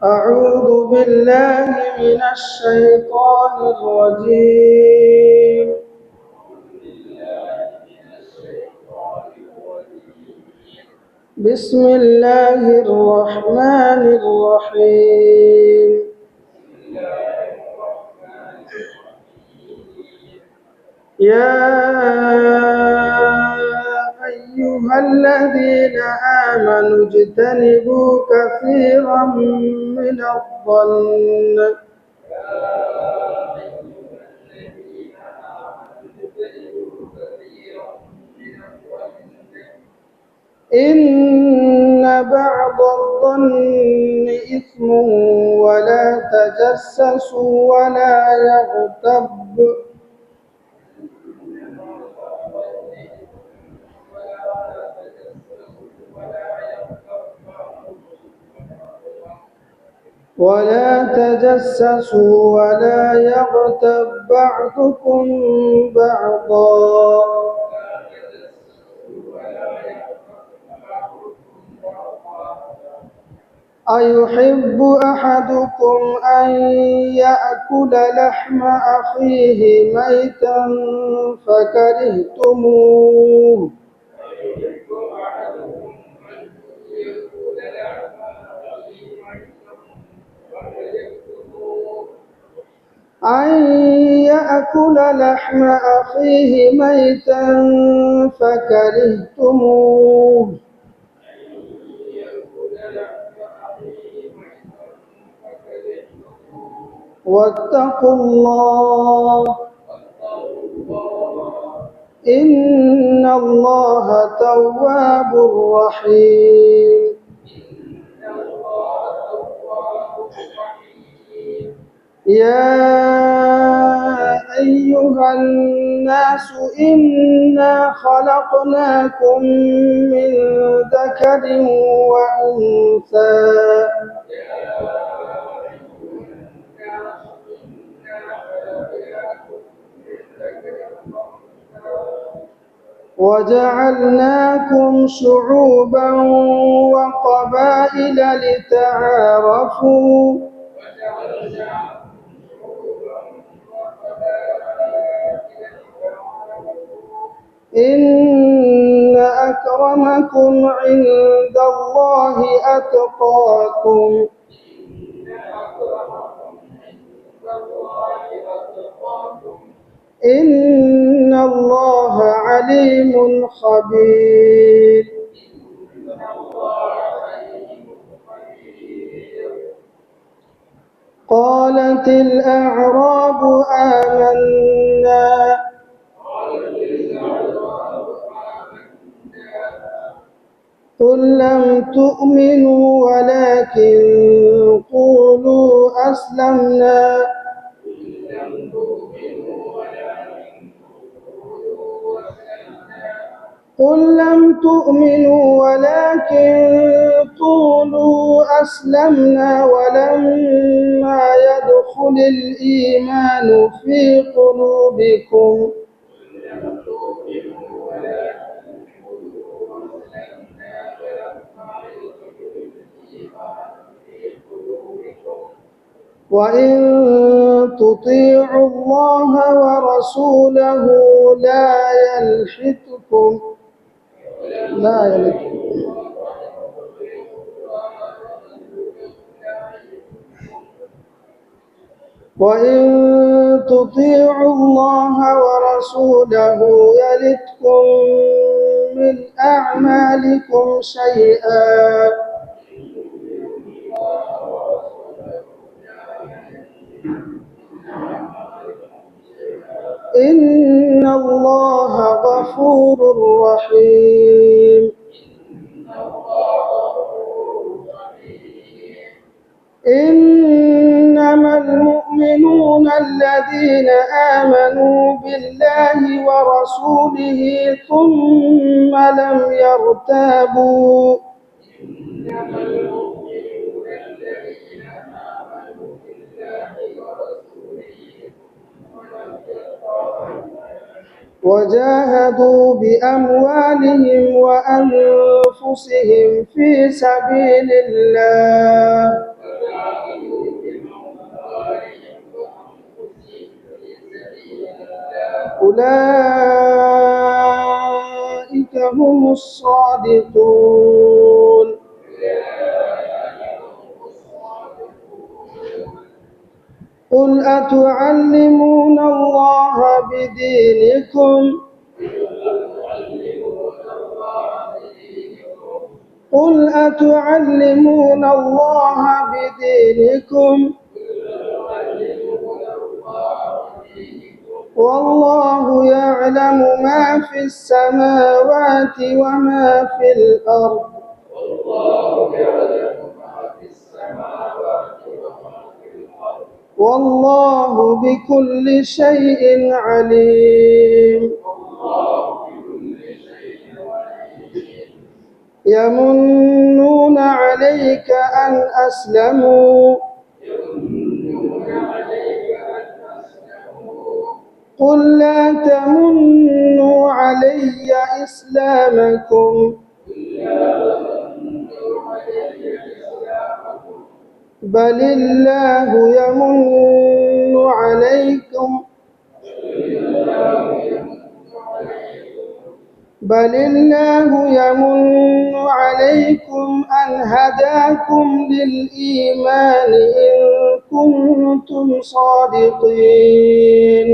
أعوذ بالله من الشيطان الرجيم. بسم الله الرحمن الرحيم. يا أيها الذين آمنوا اجتنبوا كثيرا من الظن إن بعض الظن إثم ولا تجسسوا ولا يغتب ولا يغتب بعضكم بعضا أيحب أحدكم أن يأكل لحم أخيه ميتا فكرهتموه واتقوا الله إن الله تواب رحيم. يا أيها الناس إنا خلقناكم من ذكر وأنثى وجعلناكم شعوبا وقبائل لتعارفوا إن أكرمكم عند الله أتقاكم إن الله عليم خبير. قالت الأعراب آمنا قل لم تؤمنوا ولكن قولوا أسلمنا ولما يدخل الإيمان في قلوبكم وإن تطيعوا الله ورسوله لا يلدكم من أعمالكم شيئا إن الله غفور رحيم. إنما المؤمنون الذين آمنوا بالله ورسوله ثم لم يرتابوا وجاهدوا بأموالهم وأنفسهم في سبيل الله أولئك هم الصادقون. قل أتعلمون الله بدينكم قل أتعلمون الله بدينكم والله يعلم ما في السماوات وما في الأرض والله بكل شيء عليم. يمنون عليك أن أسلموا قل لا تمنوا علي إسلامكم بل الله يمن عليكم أن هداكم للإيمان إن كنتم صادقين.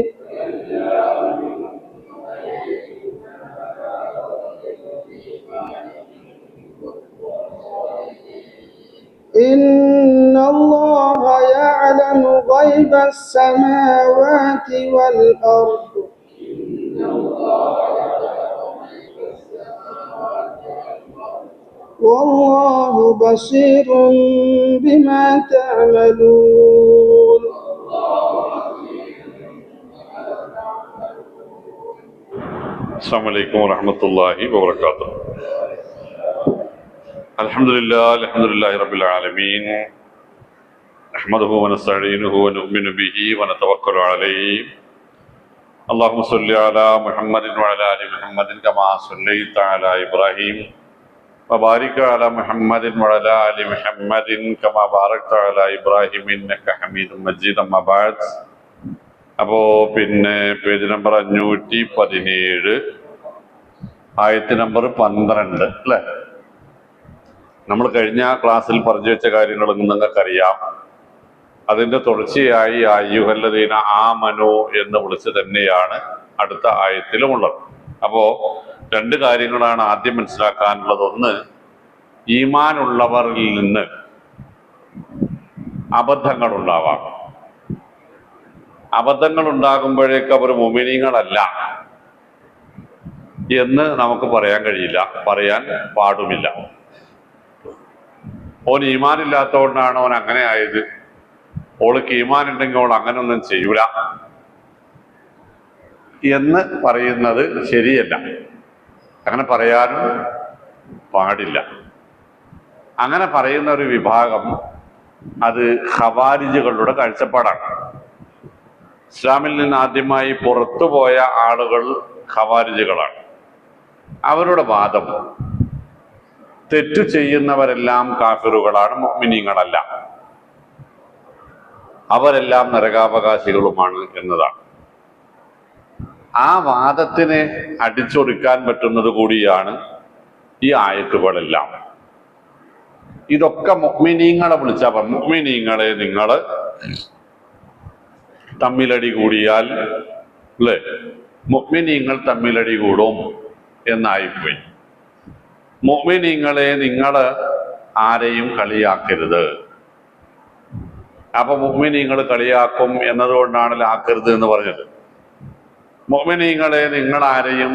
إن الله يعلم غيب السماوات والأرض والله بصير بما تعملون. السلام عليكم ورحمة الله وبركاته. الحمد لله رب العالمين نحمده ونستعينه ونؤمن به ونتوكل عليه. اللهم صل على محمد وعلى آل محمد كما صليت على إبراهيم وبارك على محمد وعلى آل محمد كما باركت على إبراهيم إنك حميد مجيد. أما بعد. അപ്പോൾ പിന്നെ page number 517 ആയത്ത് നമ്പർ 12 അല്ലേ? നമ്മൾ കഴിഞ്ഞ ക്ലാസ്സിൽ പറഞ്ഞു വെച്ച കാര്യങ്ങളൊന്നും നിങ്ങൾക്കറിയാം. അതിൻ്റെ തുടർച്ചയായി അയ്യുഹല്ലദീന ആമനു എന്ന് വിളിച്ച് തന്നെയാണ് അടുത്ത ആയത്തിലുമുള്ളത്. അപ്പോൾ രണ്ട് കാര്യങ്ങളാണ് ആദ്യം മനസ്സിലാക്കാനുള്ളത്. ഒന്ന്, ഈമാനുള്ളവരിൽ നിന്ന് അബദ്ധങ്ങൾ ഉണ്ടാവാം. അബദ്ധങ്ങൾ ഉണ്ടാകുമ്പോഴേക്ക് അവർ മുഅ്മിനീങ്ങളല്ല എന്ന് നമുക്ക് പറയാൻ കഴിയില്ല, പറയാൻ പാടുമില്ല. ഓൻ ഈമാനില്ലാത്തതുകൊണ്ടാണ് ഓൻ അങ്ങനെ ആയത്, ഓൾക്ക് ഈമാൻ ഉണ്ടെങ്കിൽ ഓൾ അങ്ങനൊന്നും ചെയ്യൂല എന്ന് പറയുന്നത് ശരിയല്ല. അങ്ങനെ പറയാനും പാടില്ല. അങ്ങനെ പറയുന്ന ഒരു വിഭാഗം അത് ഖവാരിജുകളുടെ കാഴ്ചപ്പാടാണ്. ഇസ്ലാമിൽ നിന്ന് ആദ്യമായി പുറത്തുപോയ ആളുകൾ ഖവാരിജുകളാണ്. അവരുടെ വാദം തെറ്റു ചെയ്യുന്നവരെല്ലാം കാഫിറുകളാണ്, മുഅ്മിനീങ്ങളല്ല, അവരെല്ലാം നരകാവകാശികളുമാണ് എന്നതാണ്. ആ വാദത്തിനെ അടിച്ചൊടുക്കാൻ പറ്റുന്നത് കൂടിയാണ് ഈ ആയത്തുകളെല്ലാം. ഇതൊക്കെ മുഅ്മിനീങ്ങളെ വിളിച്ചാൽ മുഅ്മിനീങ്ങളെ നിങ്ങൾ തമ്മിലടി കൂടിയാൽ അല്ലേ, മുഅ്മിനീങ്ങൾ തമ്മിലടി കൂടും എന്നായിപ്പോയി. മുഅ്മിനീങ്ങളെ നിങ്ങൾ ആരെയും കളിയാക്കരുത്. അപ്പൊ മുഅ്മിനീങ്ങൾ കളിയാക്കും എന്നതുകൊണ്ടാണല്ലോ ആക്കരുത് എന്ന് പറഞ്ഞത്. മുഅ്മിനീങ്ങളെ നിങ്ങൾ ആരെയും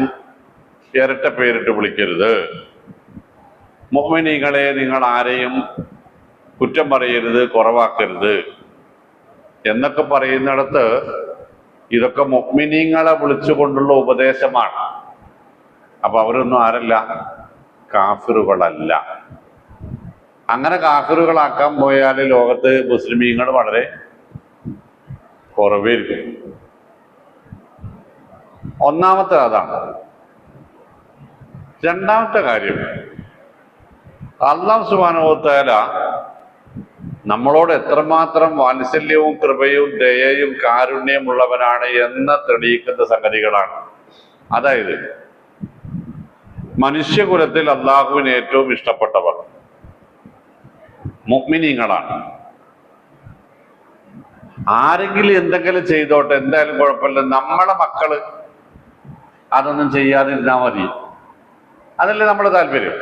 ഇരട്ട പേരിട്ട് വിളിക്കരുത്. മുഅ്മിനീങ്ങളെ നിങ്ങൾ ആരെയും കുറ്റം പറയരുത്, കുറവാക്കരുത് എന്നൊക്കെ പറയുന്നിടത്ത് ഇതൊക്കെ മുഅ്മിനീങ്ങളെ വിളിച്ചുകൊണ്ടുള്ള ഉപദേശമാണ്. അപ്പൊ അവരൊന്നും ആരല്ല? കാഫിറുകളല്ല. അങ്ങനെ കാഫിറുകളാക്കാൻ പോയാൽ ലോകത്ത് മുസ്ലിമീങ്ങൾ വളരെ കുറവായിരിക്കും. ഒന്നാമത്തെ അതാണ്. രണ്ടാമത്തെ കാര്യം, അല്ലാഹു സുബ്ഹാനഹു വ തആല നമ്മളോട് എത്രമാത്രം വാത്സല്യവും കൃപയും ദയയും കാരുണ്യമുള്ളവനാണ് എന്ന് തെളിയിക്കുന്ന സംഗതികളാണ്. അതായത് മനുഷ്യകുലത്തിൽ അള്ളാഹുവിന് ഏറ്റവും ഇഷ്ടപ്പെട്ടവർ മുഅ്മിനീങ്ങളാണ്. ആരെങ്കിലും എന്തെങ്കിലും ചെയ്തോട്ടെ, എന്തായാലും കുഴപ്പമില്ല, നമ്മളെ മക്കള് അതൊന്നും ചെയ്യാതിരുന്നാൽ മതി, അതല്ലേ നമ്മുടെ താല്പര്യം.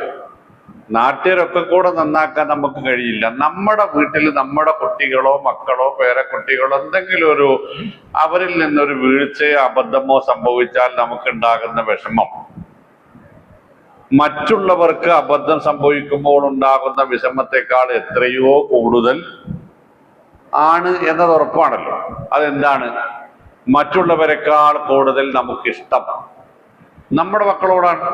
നാട്ടുകാരൊക്കെ കൂടെ നന്നാക്കാൻ നമുക്ക് കഴിയില്ല. നമ്മുടെ വീട്ടിൽ നമ്മുടെ കുട്ടികളോ മക്കളോ പേരക്കുട്ടികളോ എന്തെങ്കിലും അവരിൽ നിന്നൊരു വീഴ്ചയോ അബദ്ധമോ സംഭവിച്ചാൽ നമുക്കുണ്ടാകുന്ന വിഷമം മറ്റുള്ളവർക്ക് അബദ്ധം സംഭവിക്കുമ്പോൾ ഉണ്ടാകുന്ന വിഷമത്തെക്കാൾ എത്രയോ കൂടുതൽ ആണ് എന്നത് ഉറപ്പാണല്ലോ. അതെന്താണ്? മറ്റുള്ളവരെക്കാൾ കൂടുതൽ നമുക്കിഷ്ടം നമ്മുടെ മക്കളോടാണ്.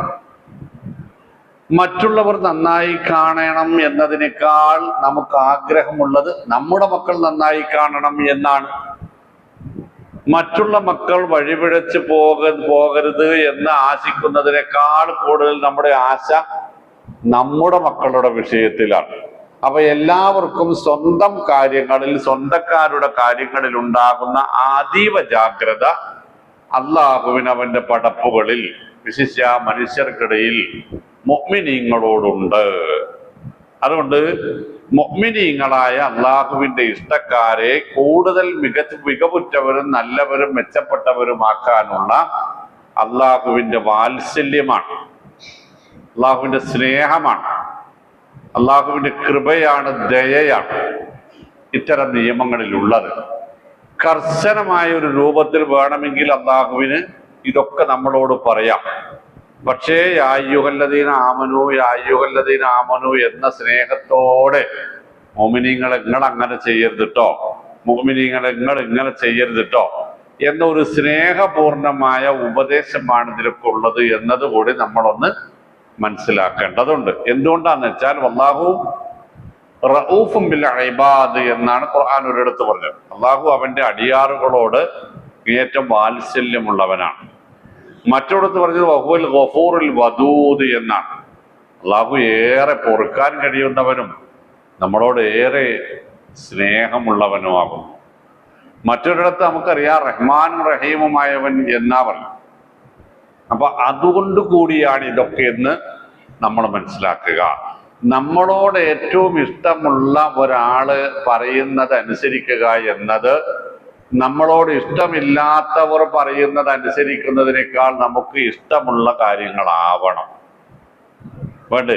മറ്റുള്ളവർ നന്നായി കാണണം എന്നതിനേക്കാൾ നമുക്ക് ആഗ്രഹമുള്ളത് നമ്മുടെ മക്കൾ നന്നായി കാണണം എന്നാണ്. മറ്റുള്ള മക്കൾ വഴിപിഴച്ച് പോകരുത് എന്ന് ആശിക്കുന്നതിനേക്കാൾ കൂടുതൽ നമ്മുടെ ആശ നമ്മുടെ മക്കളുടെ വിഷയത്തിലാണ്. അപ്പൊ എല്ലാവർക്കും സ്വന്തം കാര്യങ്ങളിൽ, സ്വന്തക്കാരുടെ കാര്യങ്ങളിൽ ഉണ്ടാകുന്ന അതീവ ജാഗ്രത അള്ളാഹുവിന് അവന്റെ പടപ്പുകളിൽ, വിശിഷ്യ മനുഷ്യർക്കിടയിൽ മുഅ്മിനീങ്ങളോടുണ്ട്. അതുകൊണ്ട് മുഅ്മിനീങ്ങളായ അള്ളാഹുവിന്റെ ഇഷ്ടക്കാരെ കൂടുതൽ മികവുറ്റവരും നല്ലവരും മെച്ചപ്പെട്ടവരുമാക്കാനുള്ള അള്ളാഹുവിന്റെ വാത്സല്യമാണ്, അള്ളാഹുവിന്റെ സ്നേഹമാണ്, അള്ളാഹുവിന്റെ കൃപയാണ്, ദയയാണ് ഇത്തരം നിയമങ്ങളിലുള്ളത്. കർശനമായ ഒരു രൂപത്തിൽ വേണമെങ്കിൽ അള്ളാഹുവിന് ഇതൊക്കെ നമ്മളോട് പറയാം. പക്ഷേ യാ അയ്യുഹല്ലദീന ആമനു എന്ന സ്നേഹത്തോടെ മുഅ്മിനീങ്ങളെ നിങ്ങൾ അങ്ങനെ ചെയ്യരുതിട്ടോ, മുഅ്മിനീങ്ങളെ നിങ്ങൾ ഇങ്ങനെ ചെയ്യരുതിട്ടോ എന്നൊരു സ്നേഹപൂർണമായ ഉപദേശമാണ് ഇതിലൊക്കെ ഉള്ളത് എന്നത് കൂടി നമ്മളൊന്ന് മനസ്സിലാക്കേണ്ടതുണ്ട്. എന്തുകൊണ്ടാന്ന് വെച്ചാൽ അല്ലാഹു റഊഫും ബിൽ ഇബാദ് എന്നാണ് ഖുർആൻ ഒരിടത്ത് പറഞ്ഞത്. അല്ലാഹു അവന്റെ അടിയാറുകളോട് ഏറ്റവും വാത്സല്യമുള്ളവനാണ്. മറ്റൊരിടത്ത് പറഞ്ഞത് വഹുവൽ ഗഫൂറുൽ വദൂദ് എന്നാണ്. അല്ലാഹു ഏറെ പൊറുക്കാൻ കഴിയുന്നവനും നമ്മളോട് ഏറെ സ്നേഹമുള്ളവനുമാകുന്നു. മറ്റൊരിടത്ത് നമുക്കറിയാം റഹ്മാനും റഹീമുമായവൻ എന്നാ പറഞ്ഞു. അപ്പൊ അതുകൊണ്ട് കൂടിയാണ് ഇതൊക്കെ എന്ന് നമ്മൾ മനസ്സിലാക്കുക. നമ്മളോട് ഏറ്റവും ഇഷ്ടമുള്ള ഒരാള് പറയുന്നത് അനുസരിക്കുക എന്നത് നമ്മളോട് ഇഷ്ടമില്ലാത്തവർ പറയുന്നത് അനുസരിക്കുന്നതിനേക്കാൾ നമുക്ക് ഇഷ്ടമുള്ള കാര്യങ്ങളാവണം. വേണ്ടേ?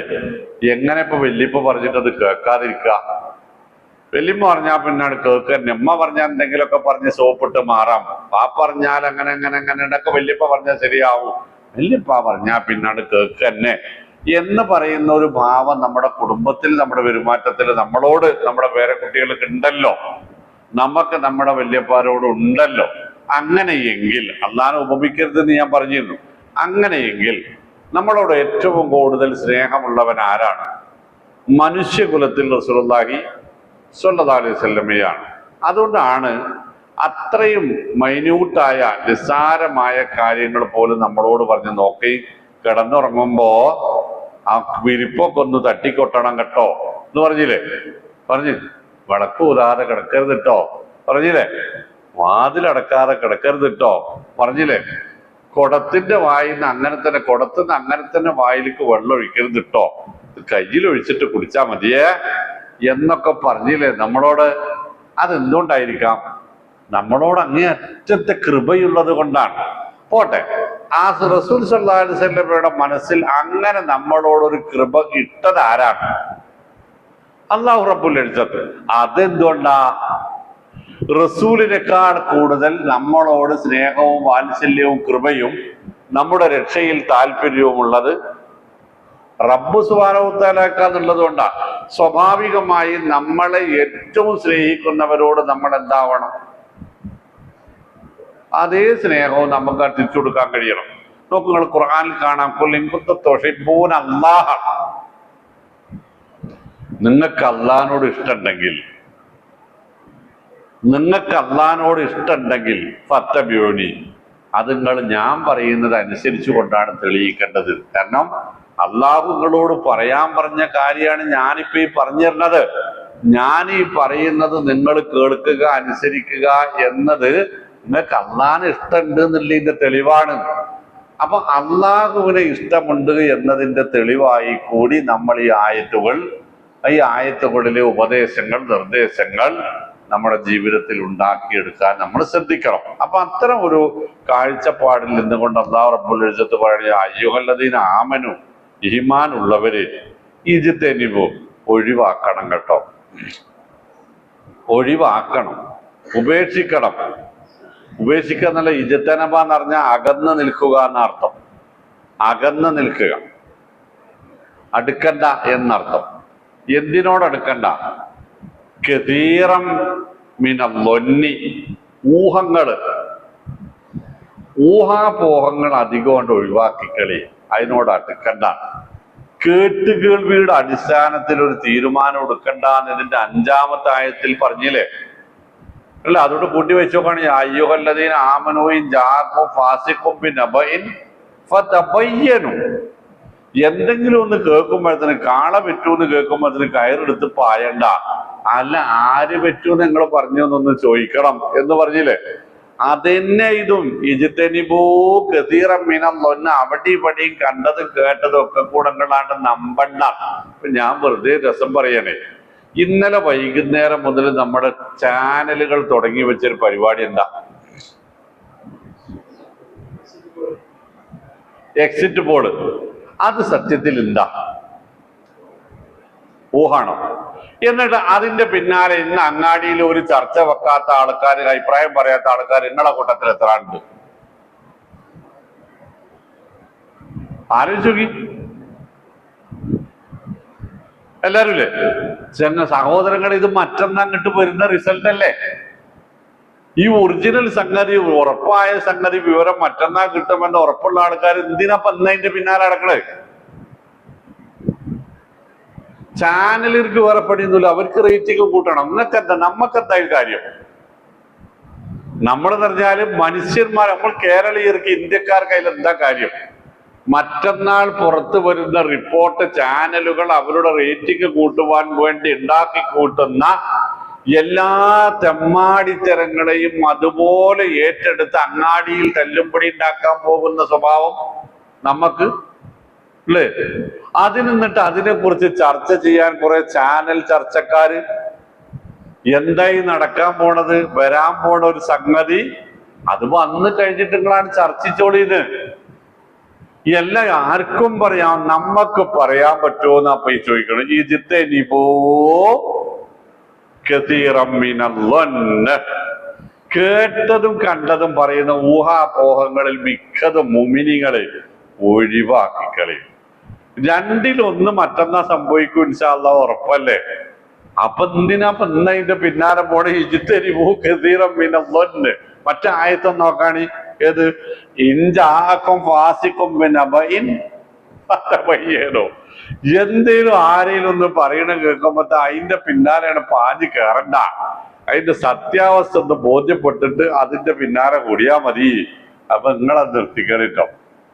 എങ്ങനെ ഇപ്പൊ വല്യപ്പ പറഞ്ഞിട്ടത് കേൾക്കാതിരിക്കുക? വല്യമ്മ പറഞ്ഞാൽ പിന്നാണ് കേൾക്കുക. നമ്മ പറഞ്ഞാൽ എന്തെങ്കിലുമൊക്കെ പറഞ്ഞ് സോപ്പിട്ട് മാറാം. പറഞ്ഞാൽ അങ്ങനെ ഒക്കെ വല്യപ്പ പറഞ്ഞാൽ ശരിയാവും. വല്യപ്പ പറഞ്ഞാൽ പിന്നാണ് കേൾക്കുക തന്നെ എന്ന് പറയുന്ന ഒരു ഭാവം നമ്മുടെ കുടുംബത്തിൽ, നമ്മുടെ പെരുമാറ്റത്തിൽ നമ്മളോട്, നമ്മുടെ പേരക്കുട്ടികൾക്ക് ഉണ്ടല്ലോ, നമുക്ക് നമ്മുടെ വല്യപ്പാരോട് ഉണ്ടല്ലോ. അങ്ങനെയെങ്കിൽ അള്ളാഹനെ ഉപമിക്കരുതെന്ന് ഞാൻ പറഞ്ഞിരുന്നു. അങ്ങനെയെങ്കിൽ നമ്മളോട് ഏറ്റവും കൂടുതൽ സ്നേഹമുള്ളവൻ ആരാണ്? മനുഷ്യകുലത്തിൽ റസൂലുള്ളാഹി സ്വല്ലല്ലാഹു അലൈഹി വസല്ലമയാണ്. അതുകൊണ്ടാണ് അത്രയും മൈന്യൂട്ടായ നിസ്സാരമായ കാര്യങ്ങൾ പോലും നമ്മളോട് പറഞ്ഞ് നോക്കി കിടന്നുറങ്ങുമ്പോ ആ വിരിപ്പൊക്കെ ഒന്ന് തട്ടിക്കൊട്ടണം കേട്ടോ എന്ന് പറഞ്ഞു. വിളക്ക് ഊരാതെ കിടക്കരുത് കേട്ടോ പറഞ്ഞില്ലേ? വാതിലടക്കാതെ കിടക്കരുത് കേട്ടോ പറഞ്ഞില്ലേ? കുടത്തിന്റെ വായിന്ന് അങ്ങനെ തന്നെ വായിലേക്ക് വെള്ളം ഒഴിക്കരുത് കേട്ടോ, കയ്യിൽ ഒഴിച്ചിട്ട് കുടിച്ചാ മതിയേ എന്നൊക്കെ പറഞ്ഞില്ലേ നമ്മളോട്? അതെന്തുകൊണ്ടായിരിക്കാം? നമ്മളോട് അങ്ങേ അറ്റത്തെ കൃപയുള്ളത് കൊണ്ടാണ്. പോട്ടെ, ആ റസൂൽ സല്ലല്ലാഹു അലൈഹി വസല്ലമയുടെ മനസ്സിൽ അങ്ങനെ നമ്മളോടൊരു കൃപ ഇട്ടത് ആരാണ്? അല്ലാഹു റബ്ബുൽ ഇസ്സത്ത്. അതെന്തുകൊണ്ടാ? റസൂലിനേക്കാൾ കൂടുതൽ നമ്മളോട് സ്നേഹവും വാത്സല്യവും കൃപയും നമ്മുടെ രക്ഷയിൽ താല്പര്യവുമുള്ളത് റബ്ബ് സുബ്ഹാനഹു വ തആലക്കാന്നുള്ളത് കൊണ്ടാണ്. സ്വാഭാവികമായി നമ്മളെ ഏറ്റവും സ്നേഹിക്കുന്നവരോട് നമ്മൾ എന്താവണം? അതേ സ്നേഹവും നമുക്ക് തിരിച്ചു കൊടുക്കാൻ കഴിയണം. നോക്കൂ, നിങ്ങൾ ഖുർആനിൽ കാണാം, ഖുൽ ഇൻ കുന്തും തുഹിബ്ബൂന അല്ലാഹ, നിങ്ങൾക്ക് അള്ളാഹിനോട് ഇഷ്ടമുണ്ടെങ്കിൽ ഫത്തബിഊനി, അത് നിങ്ങൾ ഞാൻ പറയുന്നത് അനുസരിച്ചു കൊണ്ടാണ് തെളിയിക്കേണ്ടത്. കാരണം അള്ളാഹു നിങ്ങളോട് പറയാൻ പറഞ്ഞ കാര്യമാണ് ഞാനിപ്പോ ഈ പറഞ്ഞു തരുന്നത്. ഞാൻ ഈ പറയുന്നത് നിങ്ങൾ കേൾക്കുക, അനുസരിക്കുക എന്നത് നിങ്ങൾക്ക് അള്ളാഹിന് ഇഷ്ടമുണ്ട് എന്നുള്ളതിന്റെ തെളിവാണ്. അപ്പൊ അള്ളാഹുവിനെ ഇഷ്ടമുണ്ട് എന്നതിന്റെ തെളിവായി കൂടി നമ്മൾ ഈ ആയത്തുകളിലെ ഉപദേശങ്ങൾ, നിർദ്ദേശങ്ങൾ നമ്മുടെ ജീവിതത്തിൽ ഉണ്ടാക്കിയെടുക്കാൻ നമ്മൾ ശ്രദ്ധിക്കണം. അപ്പൊ അത്തരം ഒരു കാഴ്ചപ്പാടിൽ നിന്നുകൊണ്ട് അല്ലാഹു റബ്ബുൽ ഇസ്സത്ത് പറയുക, അയ്യുഹല്ലദീന ആമനു, ഈമാൻ ഉള്ളവര് ഇജ്തനിബു, ഒഴിവാക്കണം കേട്ടോ, ഒഴിവാക്കണം, ഉപേക്ഷിക്കണം. ഉപേക്ഷിക്കുക എന്നല്ല, ഇജ്തനബ എന്ന് പറഞ്ഞാൽ അകന്ന് നിൽക്കുക എന്നർത്ഥം. അകന്ന് നിൽക്കുക, അടുക്കണ്ട എന്നർത്ഥം. എന്തിനോട് അടുക്കണ്ട? കതീറം മിനല്ലൊന്നി, ഊഹാപോഹങ്ങൾ അധികം കൊണ്ട് ഒഴിവാക്കിക്കളി, അതിനോട് അടുക്കണ്ട. കേട്ടുകേൾവിയുടെ അടിസ്ഥാനത്തിൽ ഒരു തീരുമാനം എടുക്കണ്ട എന്ന് ഇതിന്റെ 5-ാമത്തെ ആയത്തിൽ പറഞ്ഞില്ലേ അല്ല? അതോട് കൂട്ടി വെച്ച് നോക്കുകയാണെങ്കിൽ അയ്യുഹല്ലദീന ആമനൂൻ ജാഅക്കും ഫാസിഖും ബിനബഇൻ ഫതബയ്യനു, എന്തെങ്കിലും ഒന്ന് കേൾക്കുമ്പോഴത്തേന് കാള പറ്റൂന്ന് കേൾക്കുമ്പോഴത്തേന് കയറെടുത്ത് പായണ്ട. അല്ല, ആര് പറ്റൂന്ന് നിങ്ങൾ പറഞ്ഞു എന്നൊന്ന് ചോദിക്കണം എന്ന് പറഞ്ഞില്ലേ? അതെന്നെ ഇതും ഇജ്തനിബൂ കസീറൻ മിനല്ലൊന്ന, അവിടെ ഇവിടെയും കണ്ടതും കേട്ടതും ഒക്കെ കൂടെ കണ്ടാണ്ട് നമ്പണ്ട. ഞാൻ വെറുതെ രസം പറയണേ, ഇന്നലെ വൈകുന്നേരം മുതൽ നമ്മുടെ ചാനലുകൾ തുടങ്ങി വെച്ചൊരു പരിപാടി എന്താ? Exit poll. അത് സത്യത്തിൽ എന്താ? ഊഹാണോ? എന്നിട്ട് അതിന്റെ പിന്നാലെ ഇന്ന് അങ്ങാടിയിൽ ഒരു ചർച്ച വെക്കാത്ത ആൾക്കാർ, അഭിപ്രായം പറയാത്ത ആൾക്കാർ നിങ്ങളുടെ കൂട്ടത്തിൽ എത്ര ഉണ്ട്? ആലോചിച്ചു എല്ലാരും ഇല്ലേ? സഹോദരങ്ങൾ, ഇത് മറ്റന്നാ അങ്ങോട്ട് വരുന്ന റിസൾട്ട് അല്ലേ? ഈ ഒറിജിനൽ സംഗതി, ഉറപ്പായ സംഗതി, വിവരം മറ്റന്നാ കിട്ടുമെന്ന് ഉറപ്പുള്ള ആൾക്കാർ എന്തിനാ പന്നതിന്റെ പിന്നാലെ നടക്കണേ? ചാനലിർക്ക് വേറെ പണിയൊന്നുമില്ല, അവർക്ക് റേറ്റിംഗ് കൂട്ടണം. നിങ്ങൾക്കെന്താ? നമ്മക്കെന്തായ കാര്യം? നമ്മൾ പറഞ്ഞാല് മനുഷ്യന്മാർ, നമ്മൾ കേരളീയർക്ക്, ഇന്ത്യക്കാർക്ക് അതിൽ എന്താ കാര്യം? മറ്റന്നാൾ പുറത്തു വരുന്ന റിപ്പോർട്ട് ചാനലുകൾ അവരുടെ റേറ്റിംഗ് കൂട്ടുവാൻ വേണ്ടി ഉണ്ടാക്കി കൂട്ടുന്ന എല്ലാ തെമ്മാടിത്തരങ്ങളെയും അതുപോലെ ഏറ്റെടുത്ത് അങ്ങാടിയിൽ തല്ലുംപടി ഉണ്ടാക്കാൻ പോകുന്ന സ്വഭാവം നമുക്ക് അല്ലേ? നിന്നിട്ട് അതിനെക്കുറിച്ച് ചർച്ച ചെയ്യാൻ കുറെ ചാനൽ ചർച്ചക്കാര്, എന്തായി നടക്കാൻ പോണത്, വരാൻ പോണ ഒരു സംഗതി, അത് വന്നു കഴിഞ്ഞിട്ട് നിങ്ങളാണ് ചർച്ചിച്ചോളിന്ന്. എല്ലാം ആർക്കും പറയാം, നമുക്ക് പറയാൻ പറ്റുമോ എന്നാ പോയി ചോദിക്കണം. ഇജ്തനിബൂ കസീറൻ മിനല്ലൊന്ന്, കേട്ടതും കണ്ടതും പറയുന്ന ഊഹാപോഹങ്ങളിൽ മിക്കതും മുഅ്മിനീങ്ങളെ ഒഴിവാക്കിക്കളി. രണ്ടിലൊന്ന് മറ്റന്നാ സംഭവിക്കും ഇൻഷാ അല്ലാഹ്, ഉറപ്പല്ലേ? അപ്പൊ ഇന്നതിന്റെ പിന്നാലെ പോണേ ഇജ്തനിബൂ കസീറൻ മിനല്ലൊന്ന്. മറ്റേ ആയത്ത് നോക്കാണി, ഏത്? ഇൻജാഅക്കും ഫാസിഖും ബിനബഇൻ ഫതബയ്യനു. എന്തേലും ആരെങ്കിലും ഒന്ന് പറയണ കേൾക്കുമ്പോ അതിന്റെ പിന്നാലെയാണ് പാഞ്ഞു കയറണ്ട. അതിന്റെ സത്യാവസ്ഥ ഒന്ന് ബോധ്യപ്പെട്ടിട്ട് അതിന്റെ പിന്നാലെ കൂടിയാ മതി. അപ്പൊ നിങ്ങളത് നിർത്തിക്കണിട്ടോ.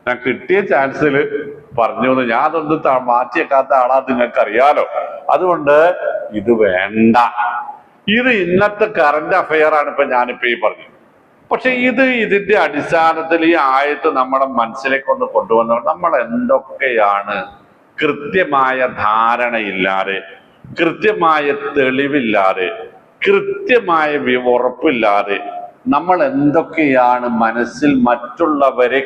ഞാൻ കിട്ടിയ ചാൻസിൽ പറഞ്ഞു, ഞാൻ അതൊന്നും മാറ്റിയേക്കാത്ത ആളാ, നിങ്ങൾക്ക് അറിയാലോ. അതുകൊണ്ട് ഇത് വേണ്ട. ഇത് ഇന്നത്തെ കറന്റ് അഫെയർ ആണ് ഇപ്പൊ ഞാനിപ്പോ ഈ പറഞ്ഞു. പക്ഷെ ഇതിന്റെ അടിസ്ഥാനത്തിൽ ഈ ആയത്ത് നമ്മുടെ മനസ്സിലേക്ക് ഒന്ന് കൊണ്ടുവന്നത്, നമ്മൾ എന്തൊക്കെയാണ് കൃത്യമായ ധാരണയില്ലാതെ, കൃത്യമായ തെളിവില്ലാതെ, കൃത്യമായ ഉറപ്പില്ലാതെ നമ്മൾ എന്തൊക്കെയാണ് മനസ്സിൽ മറ്റുള്ളവയെ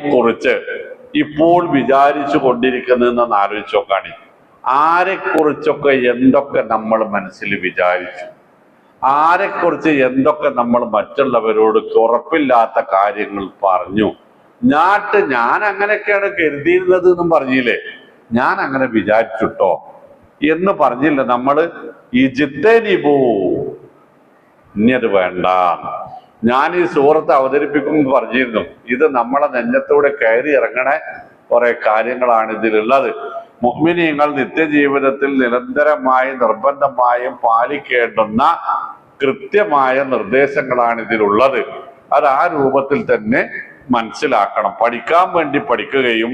കുറിച്ച് ഇപ്പോൾ വിചാരിച്ചു കൊണ്ടിരിക്കുന്നതെന്ന് ആലോചിച്ച് നോക്കാണ്. ആരെക്കുറിച്ചൊക്കെ എന്തൊക്കെ നമ്മൾ മനസ്സിൽ വിചാരിച്ചു, ആരെക്കുറിച്ച് എന്തൊക്കെ നമ്മൾ മറ്റുള്ളവരോട് ഉറപ്പില്ലാത്ത കാര്യങ്ങൾ പറഞ്ഞു. ഞാൻ അങ്ങനെയൊക്കെയാണ് കരുതിയിരുന്നത് എന്നും പറഞ്ഞില്ലേ, ഞാൻ അങ്ങനെ വിചാരിച്ചുട്ടോ എന്ന് പറഞ്ഞില്ല നമ്മൾ. ഇജ്തനിബൂ, ഇനി അത് വേണ്ട. ഞാൻ ഈ സൂറത്ത് അവതരിപ്പിക്കുമെന്ന് പറഞ്ഞിരുന്നു, ഇത് നമ്മളെ നെഞ്ഞത്തൂടെ കയറി ഇറങ്ങണ കുറെ കാര്യങ്ങളാണ് ഇതിലുള്ളത്. മുഅ്മിനീങ്ങൾ നിത്യജീവിതത്തിൽ നിരന്തരമായി നിർബന്ധമായും പാലിക്കേണ്ടുന്ന കൃത്യമായ നിർദ്ദേശങ്ങളാണ് ഇതിലുള്ളത്. അത് ആ രൂപത്തിൽ തന്നെ മനസ്സിലാക്കണം. പഠിക്കാൻ വേണ്ടി പഠിക്കുകയും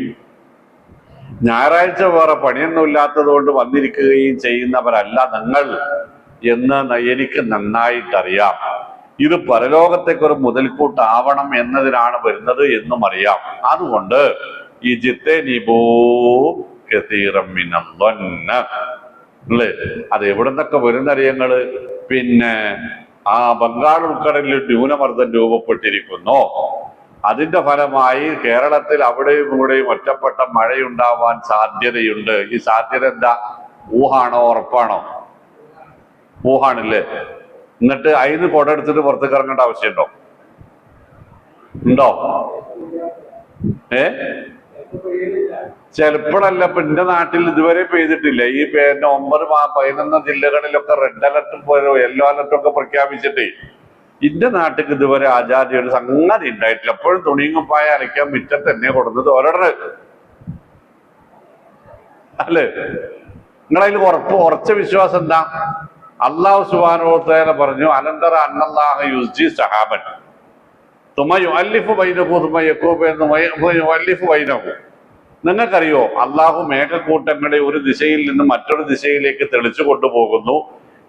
ഞായറാഴ്ച വേറെ പണിയൊന്നുമില്ലാത്തത് കൊണ്ട് വന്നിരിക്കുകയും ചെയ്യുന്നവരല്ല നിങ്ങൾ എന്ന് എനിക്ക് നന്നായിട്ടറിയാം. ഇത് പരലോകത്തേക്കൊരു മുതൽക്കൂട്ടാവണം എന്നതിനാണ് വരുന്നത് എന്നും അറിയാം. അതുകൊണ്ട് അല്ലേ, അത് എവിടെ നിന്നൊക്കെ വരുന്നറിയങ്ങള്? പിന്നെ ആ ബംഗാൾ ഉൾക്കടലിൽ ന്യൂനമർദ്ദം രൂപപ്പെട്ടിരിക്കുന്നു. അതിന്റെ ഫലമായി കേരളത്തിൽ അവിടെയും ഇവിടെയും ഒറ്റപ്പെട്ട മഴയുണ്ടാവാൻ സാധ്യതയുണ്ട്. ഈ സാധ്യത എന്താ? ഊഹാണോ ഉറപ്പാണോ? ഊഹാണല്ലേ. എന്നിട്ട് അതിന് കൊടെടുത്തിട്ട് പുറത്തേക്ക് ഇറങ്ങേണ്ട ആവശ്യമുണ്ടോ? ഉണ്ടോ? ചിലപ്പോഴല്ല. ഇപ്പൊ എന്റെ നാട്ടിൽ ഇതുവരെ പെയ്തിട്ടില്ല. ഈ 9, 11 ജില്ലകളിലൊക്കെ റെഡ് അലർട്ടും യെല്ലോ അലർട്ടും ഒക്കെ പ്രഖ്യാപിച്ചിട്ടേ എന്റെ നാട്ടിൽ ഇതുവരെ ആചാര്യ ഒരു സംഗതി ഉണ്ടായിട്ടില്ല. എപ്പോഴും തുണിയും കുപ്പായ അലയ്ക്കാൻ മുറ്റത്ത് തന്നെ കൊടുക്കുന്നത് ഒരിടറ് അല്ലേ. നിങ്ങളതിൽ ഉറച്ച വിശ്വാസം എന്താ? അള്ളാഹു സുബ്ഹാനഹു വ തആല പറഞ്ഞു, അലന്തറ അന്നല്ലാഹ യുസ്ജി സഹാബൻ തുമ യുഅല്ലിഫു ബൈനഹു തുമ യുഅല്ലിഫു ബൈനഹു. നിങ്ങൾക്കറിയോ, അള്ളാഹു മേഘക്കൂട്ടങ്ങളെ ഒരു ദിശയിൽ നിന്ന് മറ്റൊരു ദിശയിലേക്ക് തെളിച്ചു കൊണ്ടുപോകുന്നു.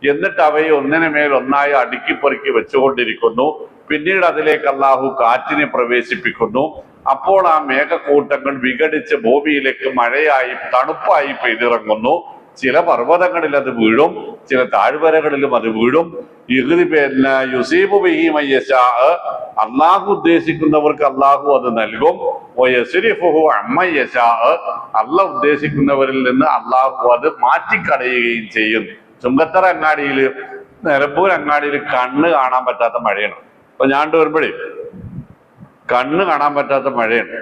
എന്നിട്ട് അവയെ ഒന്നിനു മേൽ ഒന്നായി അടുക്കിപ്പെറുക്കി വെച്ചുകൊണ്ടിരിക്കുന്നു. പിന്നീട് അതിലേക്ക് അള്ളാഹു കാറ്റിനെ പ്രവേശിപ്പിക്കുന്നു. അപ്പോൾ ആ മേഘക്കൂട്ടങ്ങൾ വിഘടിച്ച് ഭൂമിയിലേക്ക് മഴയായി തണുപ്പായി പെയ്തിറങ്ങുന്നു. ചില പർവ്വതങ്ങളിൽ അത് വീഴും, ചില താഴ്വരകളിലും അത് വീഴും. യുസീബു ബിഹി മൻ യശാ, അള്ളാഹു ഉദ്ദേശിക്കുന്നവർക്ക് അള്ളാഹു അത് നൽകും. വയസ്രിഫുഹു അമ്മൻ യശാ, അള്ളാഹു ഉദ്ദേശിക്കുന്നവരിൽ നിന്ന് അള്ളാഹു അത് മാറ്റിക്കളയുകയും ചെയ്യും. ചുങ്കത്തറ അങ്ങാടിയിൽ, നിലമ്പൂർ അങ്ങാടിയിൽ കണ്ണ് കാണാൻ പറ്റാത്ത മഴയാണ്. അപ്പൊ ഞാൻ വരുമ്പോഴേ കണ്ണ് കാണാൻ പറ്റാത്ത മഴയാണ്.